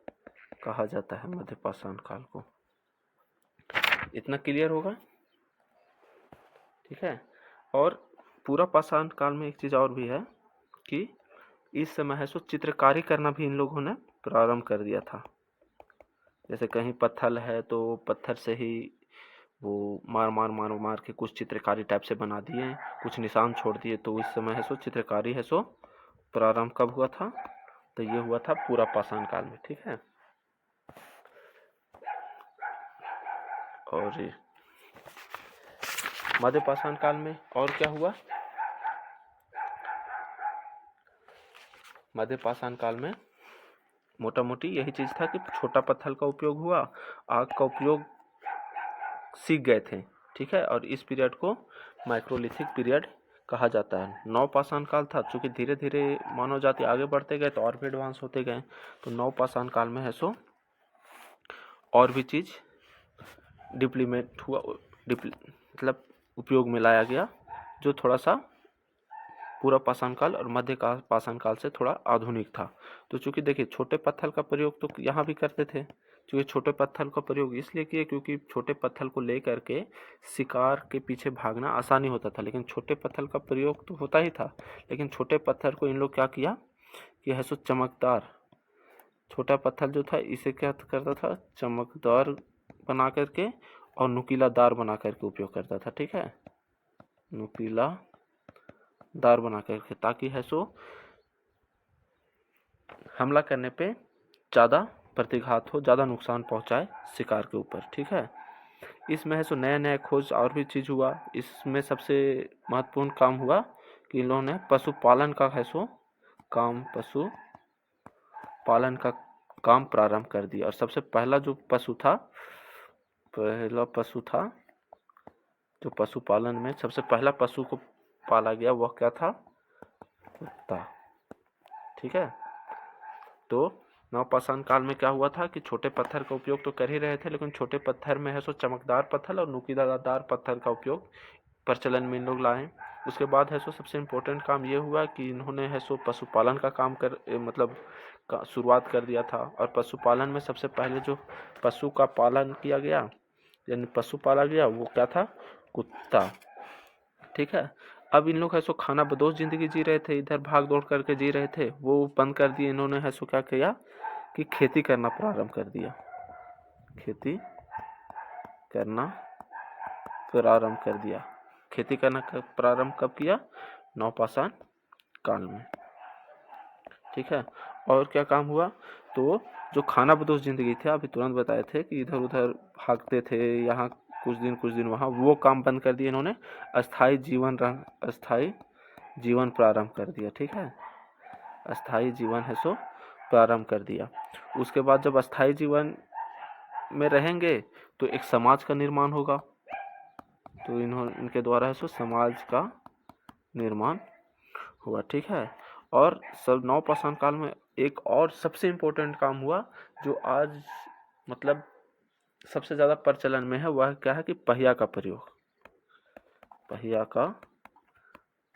कहा जाता है मध्य पाषाण काल को। इतना क्लियर होगा? ठीक है, और पूरा पाषाण काल में एक चीज और भी है कि इस समय है सो चित्रकारी करना भी इन लोगों ने प्रारंभ कर दिया था। जैसे कहीं पत्थर है तो पत्थर से ही वो मार के कुछ चित्रकारी टाइप से बना दिए, कुछ निशान छोड़ दिए। तो इस समय है सो चित्रकारी है सो प्रारंभ कब हुआ था, तो ये हुआ था पूरा पाषाण काल में। ठीक है, और मध्य पाषाण काल में और क्या हुआ, मध्य पाषाण काल में मोटा मोटी यही चीज था कि छोटा पत्थर का उपयोग हुआ, आग का उपयोग सीख गए थे। ठीक है, और इस पीरियड को माइक्रोलिथिक पीरियड कहा जाता है। नव पाषाण काल था, चूंकि धीरे धीरे मानव जाति आगे बढ़ते गए तो और भी एडवांस होते गए, तो नव पाषाण काल में है सो और भी चीज डिप्लीमेंट हुआ, मतलब उपयोग में लाया गया, जो थोड़ा सा पूरा पाषाण काल और मध्य का पाषाण काल से थोड़ा आधुनिक था। तो चूंकि देखिए छोटे पत्थर का प्रयोग तो यहाँ भी करते थे, क्योंकि छोटे पत्थर का प्रयोग इसलिए किए क्योंकि छोटे पत्थर को लेकर के शिकार के पीछे भागना आसानी होता था, लेकिन छोटे पत्थर का प्रयोग तो होता ही था, लेकिन छोटे पत्थर को इन लोग क्या किया कि है सो चमकदार, छोटा पत्थर जो था इसे क्या करता था, चमकदार बना करके और नुकीला दार बना करके उपयोग करता था। ठीक है, नुकीला दार बना करके, ताकि है सो हमला करने पे ज़्यादा प्रतिघात हो, ज़्यादा नुकसान पहुंचाए शिकार के ऊपर। ठीक है, इसमें है सो नया नया खोज और भी चीज़ हुआ। इसमें सबसे महत्वपूर्ण काम हुआ कि इन लोगों ने पशुपालन का है सो काम, पशुपालन का काम प्रारंभ कर दिया। और सबसे पहला जो पशु था, पहला पशु था जो पशुपालन में सबसे पहला पशु को पाला गया वह क्या था, कुत्ता। ठीक है, तो नवपाषाण काल में क्या हुआ था कि छोटे पत्थर का उपयोग तो कर ही रहे थे, लेकिन छोटे पत्थर में है सो चमकदार पत्थर और नुकीलादार पत्थर का उपयोग प्रचलन में इन लोग लाए। उसके बाद है सो सबसे इम्पोर्टेंट काम ये हुआ कि इन्होंने है सो पशुपालन का काम मतलब शुरुआत कर दिया था। और पशुपालन में सबसे पहले जो पशु का पालन किया गया, यानी पशु पाला गया, वो क्या था, कुत्ता। ठीक है, अब इन लोग है सो खाना बदोश जिंदगी जी रहे थे, इधर भाग दौड़ करके जी रहे थे, वो बंद कर दिए इन्होंने। है सो क्या किया कि खेती करना प्रारंभ कर दिया, खेती करना प्रारंभ कर दिया। खेती करना प्रारंभ कब किया, नवपाषाण काल में। ठीक है, और क्या काम हुआ, तो जो खाना बदोश जिंदगी थी, अभी तुरंत बताए थे कि इधर उधर भागते थे, यहाँ कुछ दिन वहाँ, वो काम बंद कर दिया इन्होंने। अस्थाई जीवन प्रारंभ कर दिया। ठीक है, अस्थाई जीवन है सो प्रारंभ कर दिया। उसके बाद जब अस्थाई जीवन में रहेंगे तो एक समाज का निर्माण होगा, तो इनके द्वारा है सो समाज का निर्माण हुआ। ठीक है, और सब नवपाषाण काल में एक और सबसे इम्पोर्टेंट काम हुआ जो आज मतलब सबसे ज़्यादा प्रचलन में है, वह क्या है कि पहिया का प्रयोग, पहिया का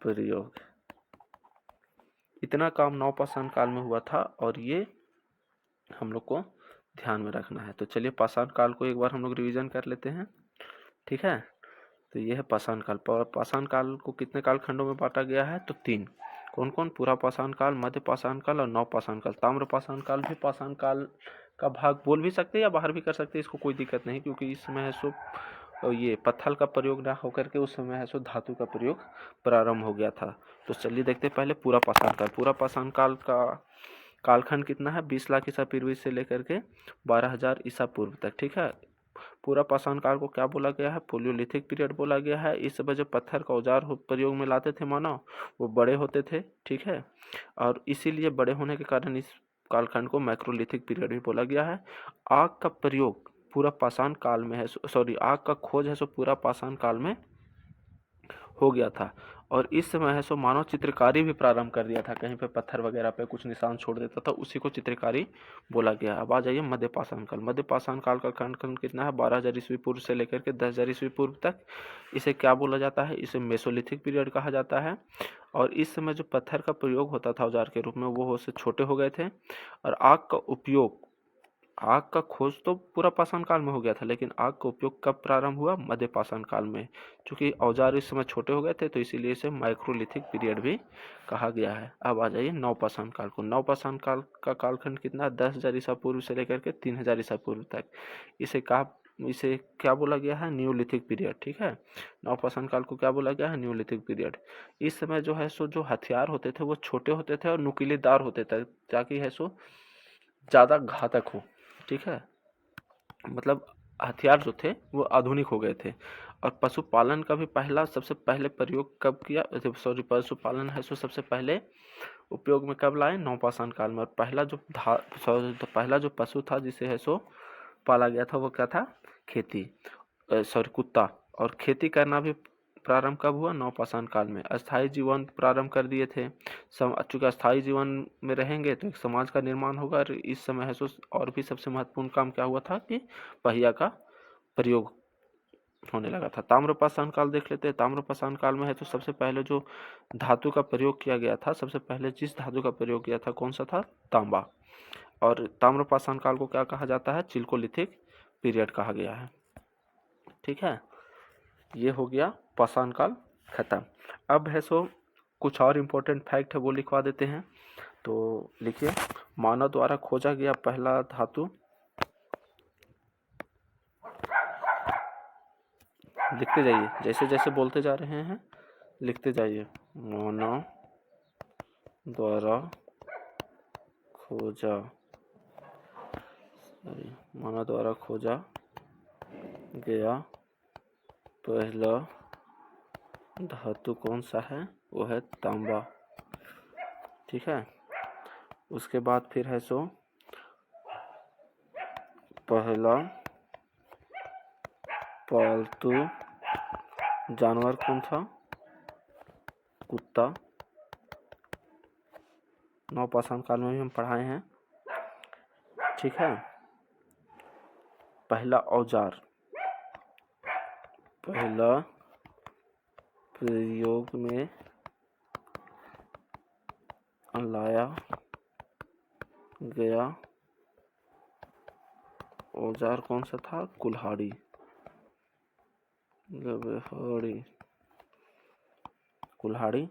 प्रयोग। इतना काम नवपाषाण काल में हुआ था और ये हम लोग को ध्यान में रखना है। तो चलिए पाषाण काल को एक बार हम लोग रिवीजन कर लेते हैं। ठीक है, तो ये है पाषाण काल। पाषाण काल को कितने कालखंडों में बांटा गया है? तो 3। कौन कौन? पूरा पाषाण काल, मध्य पाषाण काल और नवपाषाण काल। ताम्र पाषाण काल भी पाषाण काल का भाग बोल भी सकते हैं या बाहर भी कर सकते हैं, इसको कोई दिक्कत नहीं, क्योंकि इसमें है सो ये पत्थर का प्रयोग ना होकर के उस समय है सो धातु का प्रयोग प्रारंभ हो गया था। तो चलिए देखते हैं पहले पूरा पाषाण काल। पूरा पाषाण काल का कालखंड कितना है? 20 लाख ईसा पूर्व से लेकर के 12,000 ईसा पूर्व तक। ठीक है, पूरा पाषाण काल को क्या बोला गया है? पोलियोलिथिक पीरियड बोला गया है। इस समय जो पत्थर का औजार प्रयोग में लाते थे मानव, वो बड़े होते थे। ठीक है, और इसीलिए बड़े होने के कारण इस कालखंड को मैक्रोलिथिक पीरियड भी बोला गया है। आग का प्रयोग पूरा पाषाण काल में है, सॉरी आग का खोज है सो पूरा पाषाण काल में हो गया था। और इस समय है सो मानव चित्रकारी भी प्रारंभ कर दिया था, कहीं पे पत्थर वगैरह पे कुछ निशान छोड़ देता था, उसी को चित्रकारी बोला गया। अब आ जाइए मध्य पाषाण काल। मध्य पाषाण काल का कालखंड कितना है? 12,000 ईस्वी पूर्व से लेकर के 10,000 ईस्वी पूर्व तक। इसे क्या बोला जाता है? इसे मेसोलिथिक पीरियड कहा जाता है। और इस समय जो पत्थर का प्रयोग होता था औजार के रूप में, वो से छोटे हो गए थे। और आग का उपयोग, आग का खोज तो पूरा पाषाण काल में हो गया था, लेकिन आग का उपयोग कब प्रारंभ हुआ? मध्य पाषाण काल में। क्योंकि औजार इस समय छोटे हो गए थे, तो इसीलिए इसे माइक्रोलिथिक पीरियड भी कहा गया है। अब आ जाइए नवपाषाण काल को। नवपाषाण काल का कालखंड कितना? 10,000 ईसा पूर्व से लेकर के 3,000 ईसा पूर्व तक। इसे क्या बोला गया है? Neolithic period. ठीक है, नवपाषाण काल को क्या बोला गया है? Neolithic period. इस समय जो है सो जो हथियार होते थे वो छोटे होते थे और नुकीलेदार होते थे, ताकि है सो ज्यादा घातक हो। ठीक है, मतलब हथियार जो थे वो आधुनिक हो गए थे। और पशुपालन का भी सबसे पहले प्रयोग कब किया? सॉरी, पशुपालन है सो सबसे पहले उपयोग में कब लाए? नवपाषाण काल में। और पहला जो पशु था जिसे है सो पाला गया था, वो क्या था? खेती, सॉरी कुत्ता। और खेती करना भी प्रारंभ कब हुआ? नवपाषाण काल में। अस्थायी जीवन प्रारंभ कर दिए थे। चूंकि अस्थायी जीवन में रहेंगे तो एक समाज का निर्माण होगा। और इस समय है सो और भी सबसे महत्वपूर्ण काम क्या हुआ था कि पहिया का प्रयोग होने लगा था। ताम्रपाषाण काल देख लेते हैं। ताम्रपाषाण काल में है तो सबसे पहले जो धातु का प्रयोग किया गया था, सबसे पहले जिस धातु का प्रयोग किया था कौन सा था? तांबा। और ताम्रपाषाण काल को क्या कहा जाता है? चिल्कोलिथिक पीरियड कहा गया है। ठीक है, ये हो गया पाषाण काल खत्म। अब है सो कुछ और इम्पोर्टेंट फैक्ट है वो लिखवा देते हैं। तो लिखिए, मानव द्वारा खोजा गया पहला धातु, लिखते जाइए जैसे जैसे बोलते जा रहे हैं, लिखते जाइए। मानव द्वारा खोजा, मानव द्वारा खोजा गया पहला धातु कौन सा है? वो है तांबा। ठीक है, उसके बाद फिर है सो पहला पालतू जानवर कौन था? कुत्ता। नवपाषाण काल में भी हम पढ़ाए हैं। ठीक है, पहला औजार, पहला प्रयोग में लाया गया औजार कौन सा था? कुल्हाड़ी, कुल्हाड़ी।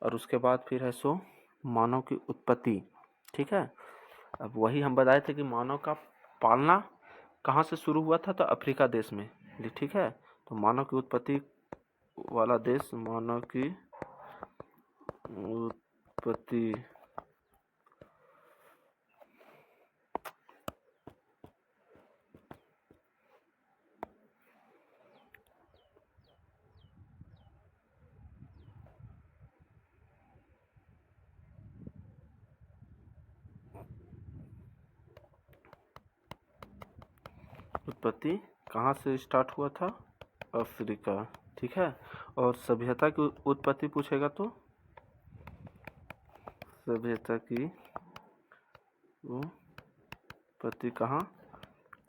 और उसके बाद फिर है सो मानव की उत्पत्ति। ठीक है, अब वही हम बताए थे कि मानव का पालना कहाँ से शुरू हुआ था? तो अफ्रीका देश में। ठीक है, तो मानव की उत्पत्ति वाला देश, मानव की उत्पत्ति कहाँ से स्टार्ट हुआ था? अफ्रीका। ठीक है, और सभ्यता की उत्पत्ति पूछेगा तो सभ्यता की उत्पत्ति कहाँ?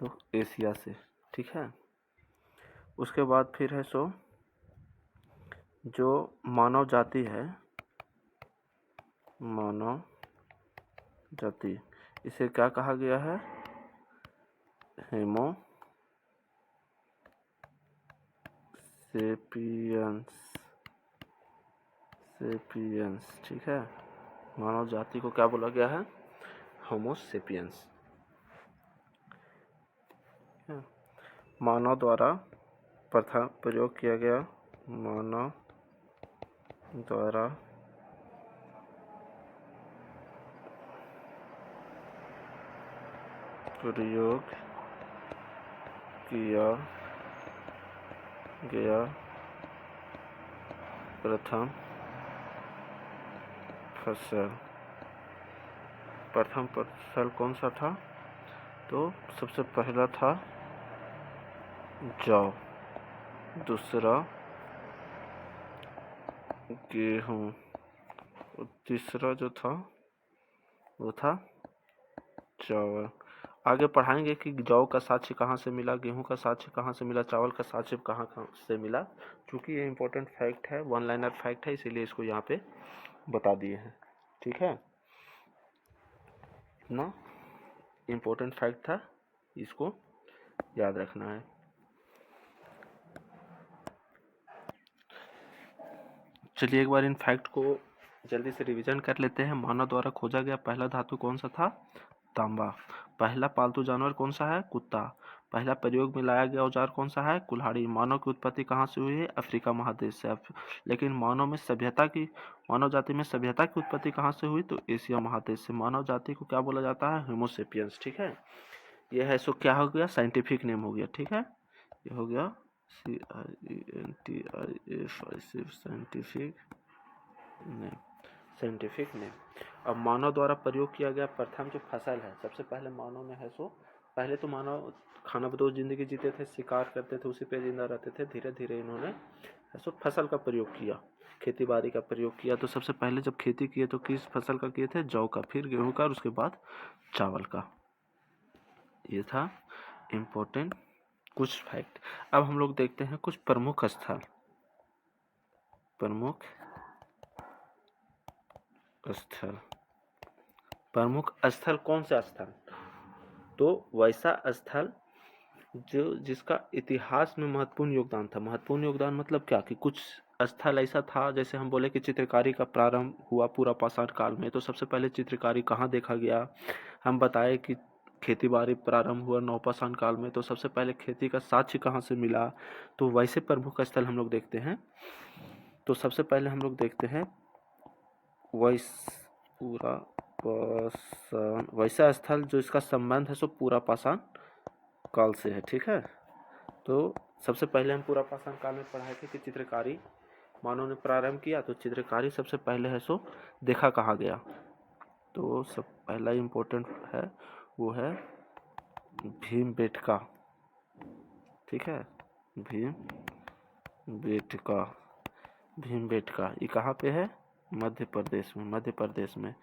तो एशिया से। ठीक है, उसके बाद फिर है सो जो मानव जाति है, मानव जाति, इसे क्या कहा गया है? होमो सेपियंस, सेपियंस, ठीक है। मानव जाति को क्या बोला गया है? होमो सेपियंस। मानव द्वारा प्रथम प्रयोग किया गया, मानव द्वारा प्रयोग किया गया प्रथम फसल, प्रथम फसल कौन सा था? तो सबसे पहला था जौ, दूसरा गेहूं, तीसरा जो था वो था चावल। आगे पढ़ाएंगे कि जौ का साक्ष्य कहाँ से मिला, गेहूं का साक्ष्य कहाँ से मिला, चावल का साक्ष्य कहाँ से मिला। क्योंकि ये इंपॉर्टेंट फैक्ट है, वन लाइनर फैक्ट है, इसीलिए इसको यहाँ पे बता दिए हैं। ठीक है, इतना इंपॉर्टेंट फैक्ट था, इसको याद रखना है। चलिए एक बार इन फैक्ट को जल्दी से रिवीजन कर लेते हैं। मानव द्वारा खोजा गया पहला धातु कौन सा था? तांबा। पहला पालतू जानवर कौन सा है? कुत्ता। पहला प्रयोग में लाया गया औजार कौन सा है? कुल्हाड़ी। मानव की उत्पत्ति कहाँ से हुई है? अफ्रीका महादेश से। लेकिन मानव जाति में सभ्यता की उत्पत्ति कहाँ से हुई? तो एशिया महादेश से। मानव जाति को क्या बोला जाता है? होमो सेपियंस। ठीक है, यह है सो क्या हो गया? साइंटिफिक नेम हो गया। ठीक है, ये हो गया साइंटिफिक नेम। अब मानव द्वारा प्रयोग किया गया प्रथम जो फसल है, सबसे पहले मानव ने है सो, पहले तो मानव खानाबदोश जिंदगी जीते थे, शिकार करते थे, उसी पे जिंदा रहते थे। धीरे धीरे इन्होंने है सो फसल का प्रयोग किया, खेती बाड़ी का प्रयोग किया। तो सबसे पहले जब खेती किए तो किस फसल का किए थे? जौ का, फिर गेहूं का और उसके बाद चावल का। ये था इम्पोर्टेंट कुछ फैक्ट। अब हम लोग देखते हैं कुछ प्रमुख स्थल। प्रमुख स्थल, प्रमुख स्थल कौन सा स्थल? तो वैसा स्थल जो जिसका इतिहास में महत्वपूर्ण योगदान था। महत्वपूर्ण योगदान मतलब क्या कि कुछ स्थल ऐसा था, जैसे हम बोले कि चित्रकारी का प्रारंभ हुआ पूरा पाषाण काल में, तो सबसे पहले चित्रकारी कहाँ देखा गया? हम बताए कि खेती बाड़ी प्रारंभ हुआ नवपाषाण काल में, तो सबसे पहले खेती का साक्ष्य कहाँ से मिला? तो वैसे प्रमुख स्थल हम लोग देखते हैं। तो सबसे पहले हम लोग देखते हैं वैसा स्थल जो इसका संबंध है सो पूरा पाषाण काल से है। ठीक है, तो सबसे पहले हम पूरा पाषाण काल में पढ़ाए थे कि चित्रकारी मानव ने प्रारंभ किया। तो चित्रकारी सबसे पहले है सो देखा कहाँ गया? तो सब पहला इम्पोर्टेंट है वो है भीमबेटका। ठीक है, भीमबेटका ये कहाँ पे है? मध्य प्रदेश में, मध्य प्रदेश में।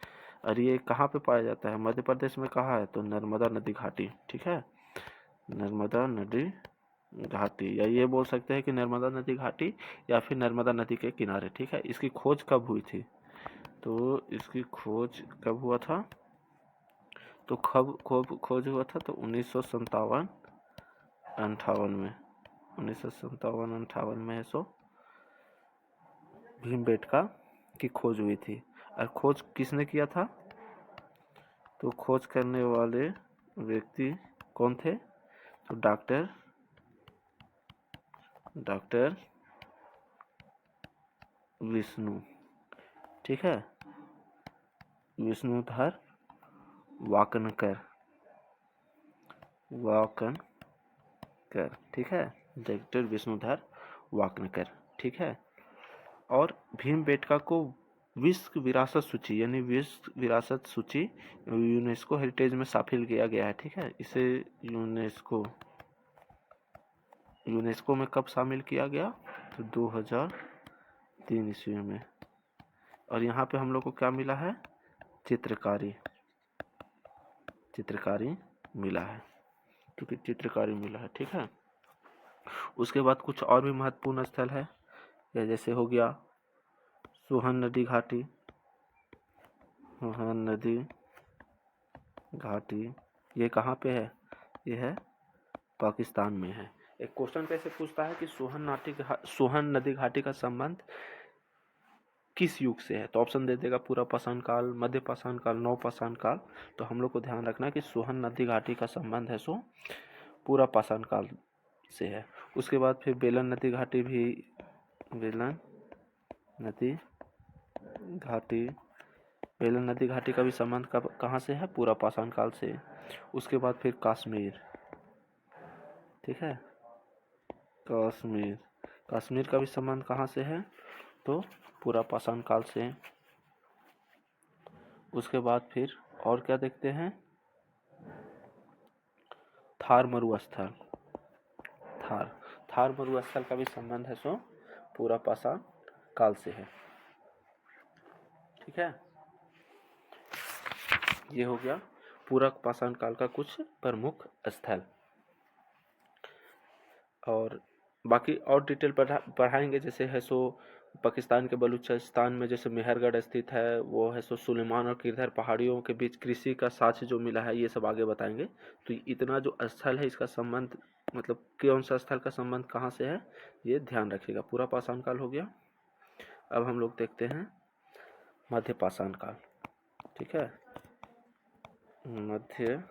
और ये कहाँ पे पाया जाता है? मध्य प्रदेश में कहाँ है? तो नर्मदा नदी घाटी। ठीक है, नर्मदा नदी घाटी, या ये बोल सकते हैं कि नर्मदा नदी घाटी या फिर नर्मदा नदी के किनारे। ठीक है, इसकी खोज कब हुई थी? तो इसकी खोज कब हुआ था? तो खोज हुआ था तो 1957-58 में, 1957-58 में है सो भीमबेटका की खोज हुई थी। और खोज किसने किया था? तो खोज करने वाले व्यक्ति कौन थे? तो डॉक्टर विष्णु। ठीक है, विष्णुधर वाकनकर। ठीक है, डॉक्टर विष्णुधर वाकनकर। ठीक है, और भीमबेटका को विश्व विरासत सूची यानी विश्व विरासत सूची यूनेस्को हेरिटेज में शामिल किया गया है। ठीक है, इसे यूनेस्को में कब शामिल किया गया? तो 2003 ईस्वी में। और यहाँ पे हम लोग को क्या मिला है? चित्रकारी मिला है, क्योंकि चित्रकारी मिला है। ठीक है, उसके बाद कुछ और भी महत्वपूर्ण स्थल है। या जैसे हो गया सोहन नदी घाटी, सोहन नदी घाटी, ये कहाँ पे है? ये है पाकिस्तान में है। एक क्वेश्चन कैसे पूछता है कि सोहन नदी घाटी का संबंध किस युग से है? तो ऑप्शन दे देगा पूरा पाषाण काल, मध्य पाषाण काल, नव पाषाण काल। तो हम लोग को ध्यान रखना है कि सोहन नदी घाटी का संबंध है सो पूरा पाषाण काल से है। उसके बाद फिर बेलन नदी घाटी भी, बेलन नदी घाटी, बेलन नदी घाटी का भी संबंध कहाँ से है? पूरा पाषाण काल से। उसके बाद फिर कश्मीर, ठीक है, कश्मीर, कश्मीर का भी संबंध कहाँ से है? तो पूरा पाषाण काल से। उसके बाद फिर और क्या देखते हैं? थार मरुस्थल, थार मरुस्थल का भी संबंध है सो पूरा पाषाण काल से है, ठीक है। ये हो गया पूरा पाषाण काल का कुछ प्रमुख स्थल। और बाकी और डिटेल पढ़ाएंगे, जैसे है सो पाकिस्तान के बलूचिस्तान में जैसे मेहरगढ़ स्थित है, वो है सो सुलेमान और किरधर पहाड़ियों के बीच कृषि का साक्ष्य जो मिला है, ये सब आगे बताएंगे। तो इतना जो स्थल है इसका संबंध, मतलब कौन सा स्थल का संबंध कहाँ से है, ये ध्यान रखिएगा। पूरा पाषाण काल हो गया। अब हम लोग देखते हैं मध्य पाषाण काल, ठीक है। मध्य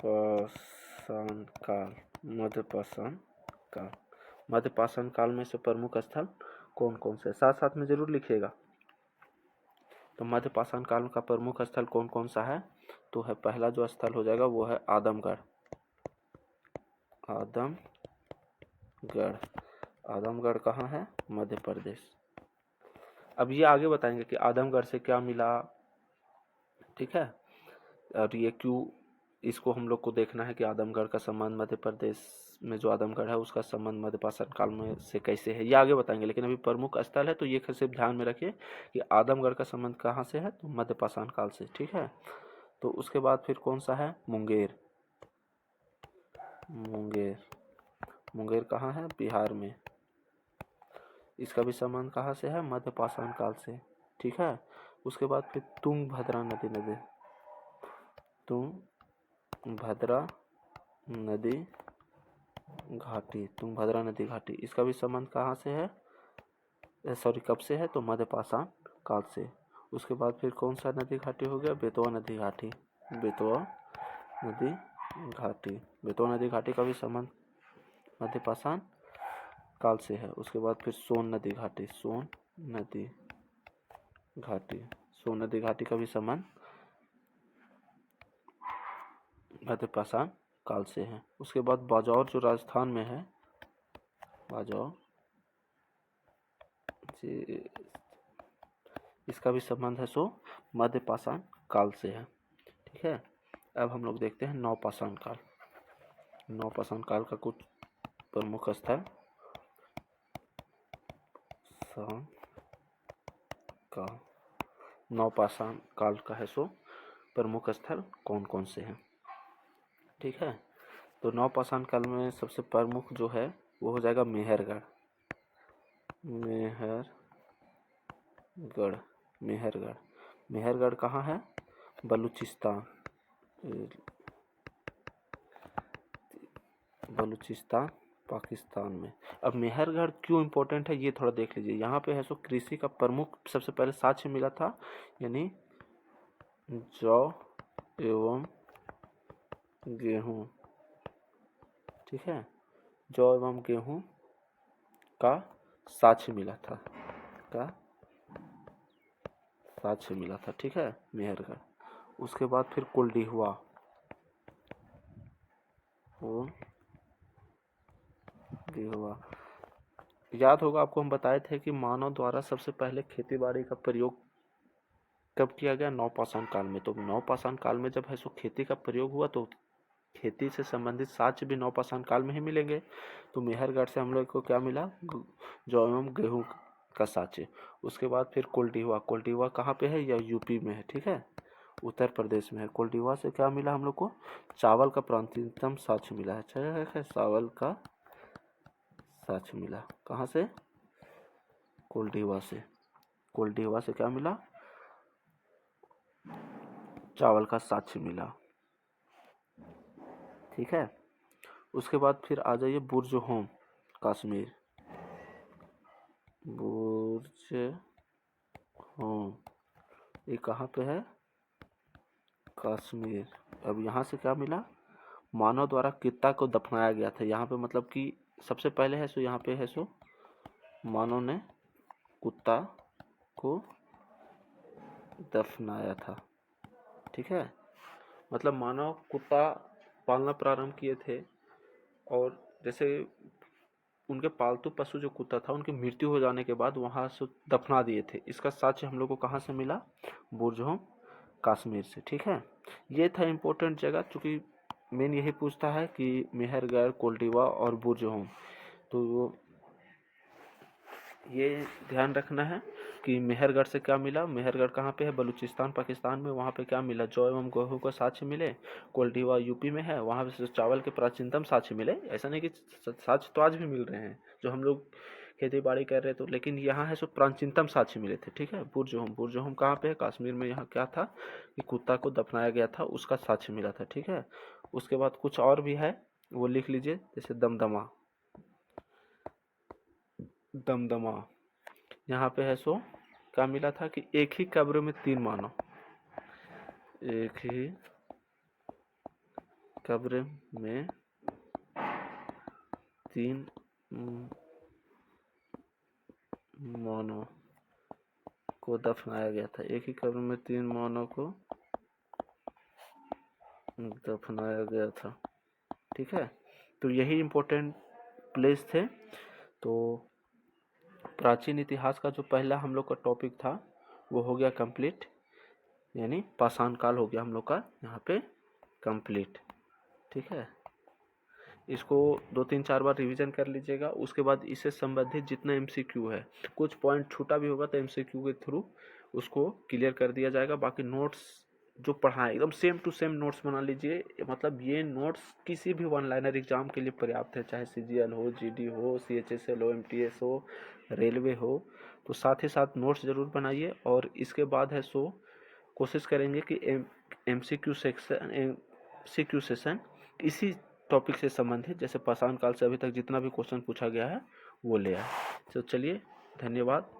पाषाण काल, मध्य पाषाण काल, मध्य पाषाण काल में से प्रमुख स्थल कौन कौन से? साथ साथ में जरूर लिखिएगा। तो मध्य पाषाण काल का प्रमुख स्थल कौन कौन सा है? तो है पहला जो स्थल हो जाएगा वो है आदमगढ़, आदमगढ़, आदमगढ़ कहाँ है? मध्य प्रदेश। अब ये आगे बताएंगे कि आदमगढ़ से क्या मिला, ठीक है, और ये क्यों, इसको हम लोग को देखना है कि आदमगढ़ का संबंध मध्य प्रदेश में जो आदमगढ़ है उसका संबंध मध्य पाषाण काल में से कैसे है, ये आगे बताएंगे। लेकिन अभी प्रमुख स्थल है तो ये सिर्फ ध्यान में रखिए कि आदमगढ़ का संबंध कहाँ से है? तो मध्य पाषाण काल से, ठीक है। तो उसके बाद फिर कौन सा है? मुंगेर, मुंगेर, मुंगेर कहाँ है? बिहार में। इसका भी संबंध कहाँ से है? मध्य पाषाण काल से, ठीक है। उसके बाद फिर तुंगभद्रा नदी, तुंगभद्रा नदी घाटी, तुंगभद्रा नदी घाटी, इसका भी संबंध कहाँ से है? सॉरी, कब से है? तो मध्य पाषाण काल से। उसके बाद फिर कौन सा नदी घाटी हो गया? बेतवा नदी घाटी, बेतवा नदी घाटी, बेतवा नदी घाटी का भी संबंध मध्य पाषाण काल से है। उसके बाद फिर सोन नदी घाटी, सोन नदी घाटी, सोन नदी घाटी का भी संबंध मध्य पाषाण काल से है। उसके बाद बाजौर जो राजस्थान में है, बाजौर, इसका भी संबंध है सो मध्य पाषाण काल से है, ठीक है। अब हम लोग देखते हैं नव पाषाण काल, नव पाषाण काल का कुछ प्रमुख स्थल का, नव पाषाण काल का है सो प्रमुख स्थल कौन कौन से हैं, ठीक है। तो नव पाषाण काल में सबसे प्रमुख जो है वो हो जाएगा मेहरगढ़, मेहरगढ़, मेहरगढ़, मेहरगढ़ कहाँ है? बलूचिस्तान, बलूचिस्तान पाकिस्तान में। अब मेहरगढ़ क्यों इम्पोर्टेंट है ये थोड़ा देख लीजिए। यहाँ पे है सो कृषि का प्रमुख सबसे पहले साक्ष्य मिला था, यानी जौ एवं गेहूँ, ठीक है, जौ एवं गेहूँ का साक्ष्य मिला था, का साक्ष्य मिला था, ठीक है, मेहरगढ़। उसके बाद फिर कुलडीहुआ, कुलडीहुआ, याद होगा आपको, हम बताए थे कि मानव द्वारा सबसे पहले खेती बाड़ी का प्रयोग कब किया गया? नव पाषाण काल में। तो नव पाषाण काल में जब है सो खेती का प्रयोग हुआ तो खेती से संबंधित साक्ष्य भी नव पाषाण काल में ही मिलेंगे। तो मेहरगढ़ से हम लोग को क्या मिला? जौ एवं गेहूँ का साक्ष्य। उसके बाद फिर कोल्टिवा, कोल्टिवा कहाँ पे है? या यूपी में है, ठीक है, उत्तर प्रदेश में है। कोल्टिवा से क्या मिला हम लोग को? चावल का प्राचीनतम साक्ष्य मिला है, चावल का साक्ष्य मिला। कहाँ से? कोल्डिवा से। कोल्डिवा से क्या मिला? चावल का साक्ष्य मिला। ठीक है। उसके बाद फिर आ जाइए बुर्ज होम, कश्मीर। बुर्ज होम ये कहाँ पे है? कश्मीर। अब यहाँ से क्या मिला? मानव द्वारा कुत्ता को दफनाया गया था। यहाँ पे मतलब कि सबसे पहले है सो यहाँ पे है सो मानव ने कुत्ता को दफनाया था। ठीक है। मतलब मानव कुत्ता पालना प्रारंभ किए थे और जैसे उनके पालतू पशु जो कुत्ता था उनकी मृत्यु हो जाने के बाद वहाँ से दफना दिए थे। इसका साक्ष्य हम लोग को कहाँ से मिला? बुर्ज होम, कश्मीर से। ठीक है। ये था इम्पोर्टेंट जगह, चूँकि मेन यही पूछता है कि मेहरगढ़, कोल्डिवा और बुर्ज होम। तो ये ध्यान रखना है कि मेहरगढ़ से क्या मिला। मेहरगढ़ कहाँ पे है? बलूचिस्तान, पाकिस्तान में। वहाँ पे क्या मिला? जौ एवं गेहूँ को साक्ष्य मिले। कोल्डिवा यूपी में है, वहाँ से चावल के प्राचीनतम साक्ष्य मिले। ऐसा नहीं कि साक्ष्य तो आज भी मिल रहे हैं, जो हम लोग खेती बाड़ी कर रहे थे, लेकिन यहाँ है सो प्राचीनतम साक्ष्य मिले थे। ठीक है। बुर्ज होम, बुर्ज होम कहाँ पे है? कश्मीर में। यहाँ क्या था कि कुत्ता को दफनाया गया था, उसका साक्ष्य मिला था। ठीक है। उसके बाद कुछ और भी है, वो लिख लीजिए। जैसे दमदमा, दमदमा यहाँ पे है सो क्या मिला था कि एक ही कब्र में 3 मानव, एक ही कब्र में 3 मानव को दफनाया गया था। एक ही कब्र में 3 मानव को दफनाया गया था। ठीक है। तो यही इम्पोर्टेंट प्लेस थे। तो प्राचीन इतिहास का जो पहला हम लोग का टॉपिक था वो हो गया कंप्लीट, यानी पाषाण काल हो गया हम लोग का यहाँ पे कंप्लीट। ठीक है। इसको 2-3-4 बार रिवीजन कर लीजिएगा। उसके बाद इससे संबंधित जितना एमसीक्यू है, कुछ पॉइंट छूटा भी होगा तो एमसीक्यू के थ्रू उसको क्लियर कर दिया जाएगा। बाकी नोट्स जो पढ़ाएं एकदम सेम टू सेम नोट्स बना लीजिए। मतलब ये नोट्स किसी भी वन लाइनर एग्जाम के लिए पर्याप्त है, चाहे सीजीएल हो, जीडी हो, सीएचएसएल हो, एमटीएस हो, रेलवे हो। तो साथ ही साथ नोट्स ज़रूर बनाइए। और इसके बाद है सो कोशिश करेंगे कि एमसीक्यू सेशन इसी टॉपिक से संबंधित, जैसे पाषाण काल से अभी तक जितना भी क्वेश्चन पूछा गया है वो ले आए। तो चलिए, धन्यवाद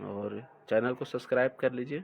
और चैनल को सब्सक्राइब कर लीजिए।